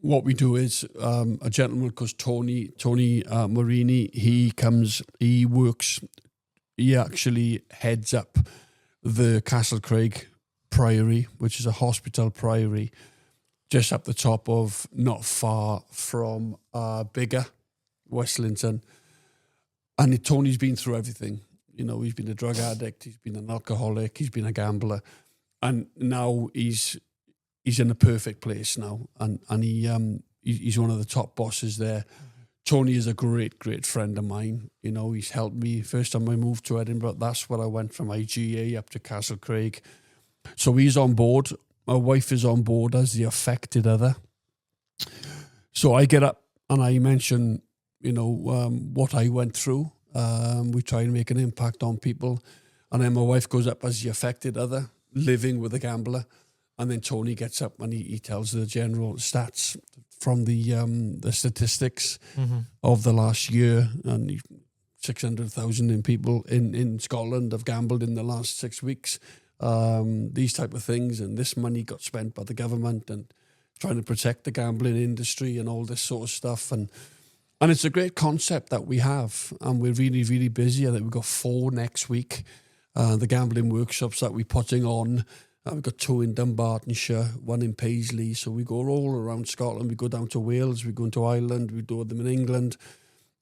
what we do is a gentleman called Tony Marini. He actually heads up the Castlecraig Priory, which is a hospital priory just up the top of, not far from Biggar, Westlington. And Tony's been through everything. You know, he's been a drug addict, he's been an alcoholic, he's been a gambler, and now he's in a perfect place now, and he's one of the top bosses there. Tony is a great friend of mine. You know, he's helped me. First time I moved to Edinburgh, that's where I went from IGA up to Castlecraig. So he's on board. My wife is on board as the affected other. So I get up and I mention, you know, what I went through. We try and make an impact on people. And then my wife goes up as the affected other, living with a gambler. And then Tony gets up and he tells the general stats from the statistics of the last year. And 600,000 people in Scotland have gambled in the last 6 weeks. These type of things, and this money got spent by the government and trying to protect the gambling industry and all this sort of stuff. And it's a great concept that we have, and we're really busy. I think we've got 4 next week. The gambling workshops that we're putting on. We've got 2 in Dunbartonshire, 1 in Paisley. So we go all around Scotland. We go down to Wales, we go into Ireland, we do them in England.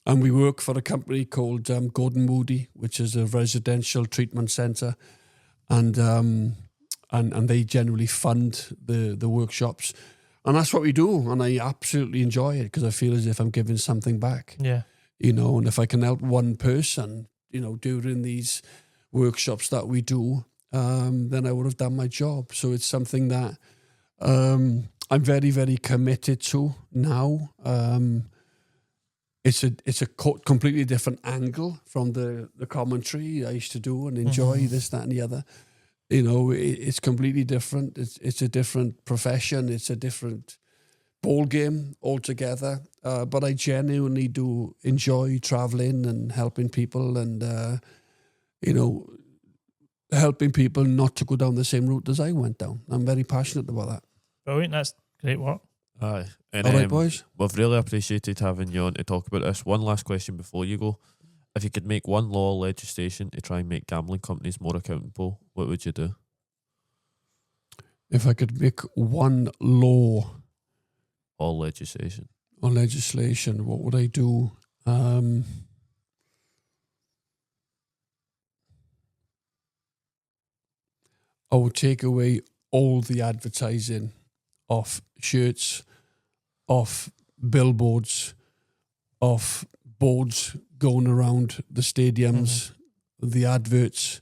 And we work for a company called Gordon Moody, which is a residential treatment centre. And they generally fund the workshops. And that's what we do. And I absolutely enjoy it because I feel as if I'm giving something back. Yeah. You know, and if I can help one person, you know, during these workshops that we do, then I would have done my job. So it's something that I'm very committed to now. It's a completely different angle from the commentary I used to do and enjoy this, that, and the other. You know, it's completely different. It's a different profession. It's a different ball game altogether. But I genuinely do enjoy traveling and helping people, and you know, helping people not to go down the same route as I went down. I'm very passionate about that. Brilliant. That's great work. Aye. And, all right, boys. We've really appreciated having you on to talk about this. One last question before you go. If you could make one law or legislation to try and make gambling companies more accountable, what would you do? If I could make one law or legislation, what would I do? I would take away all the advertising off shirts, off billboards, off boards going around the stadiums, the adverts,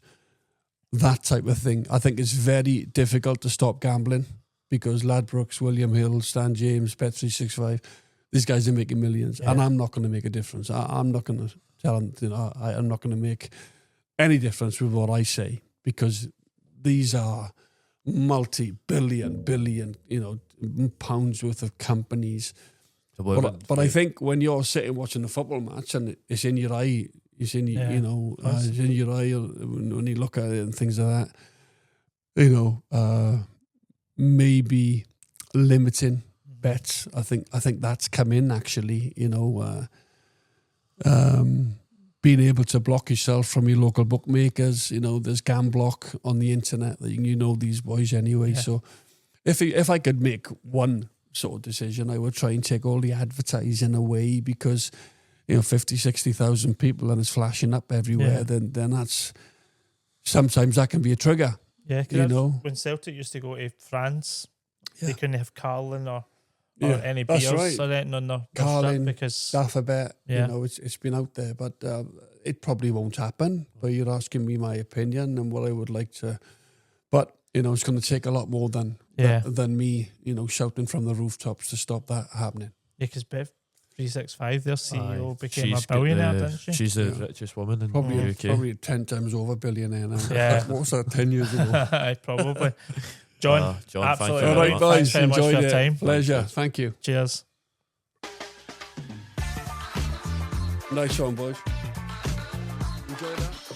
that type of thing. I think it's very difficult to stop gambling because Ladbrokes, William Hill, Stan James, Bet365, these guys are making millions, and I'm not going to make a difference. I'm not going to tell them, you know, I'm not going to make any difference with what I say, because these are multi-billion, you know, pounds worth of companies. But I think when you're sitting watching a football match and it's in your eye, it's in your, you know, it's in your eye when you look at it and things like that, you know, maybe limiting bets. I think that's come in actually, you know, being able to block yourself from your local bookmakers. You know, there's Gamblock on the internet that you know these boys anyway. Yeah. So if I could make one sort of decision, I would try and take all the advertising away, because, you know, 50, 60,000 people and it's flashing up everywhere, then that's, sometimes that can be a trigger. Yeah, you know. When Celtic used to go to France, they couldn't have Carlin or any that's beers right. or anything on their Carlin, because Staffabet, you know, it's been out there, but it probably won't happen. But you're asking me my opinion and what I would like to, but, you know, it's going to take a lot more than me, you know, shouting from the rooftops to stop that happening. Yeah, because Bet365, their CEO became a billionaire, didn't she? She's the richest woman in the UK. Probably 10 times over billionaire now. Yeah. What was that, 10 years ago? Probably. John, John, absolutely. thank you All very right, much. Thanks boys. very much for Enjoyed your it. time. Pleasure. Thank you. Cheers. Nice one, boys. Enjoy that.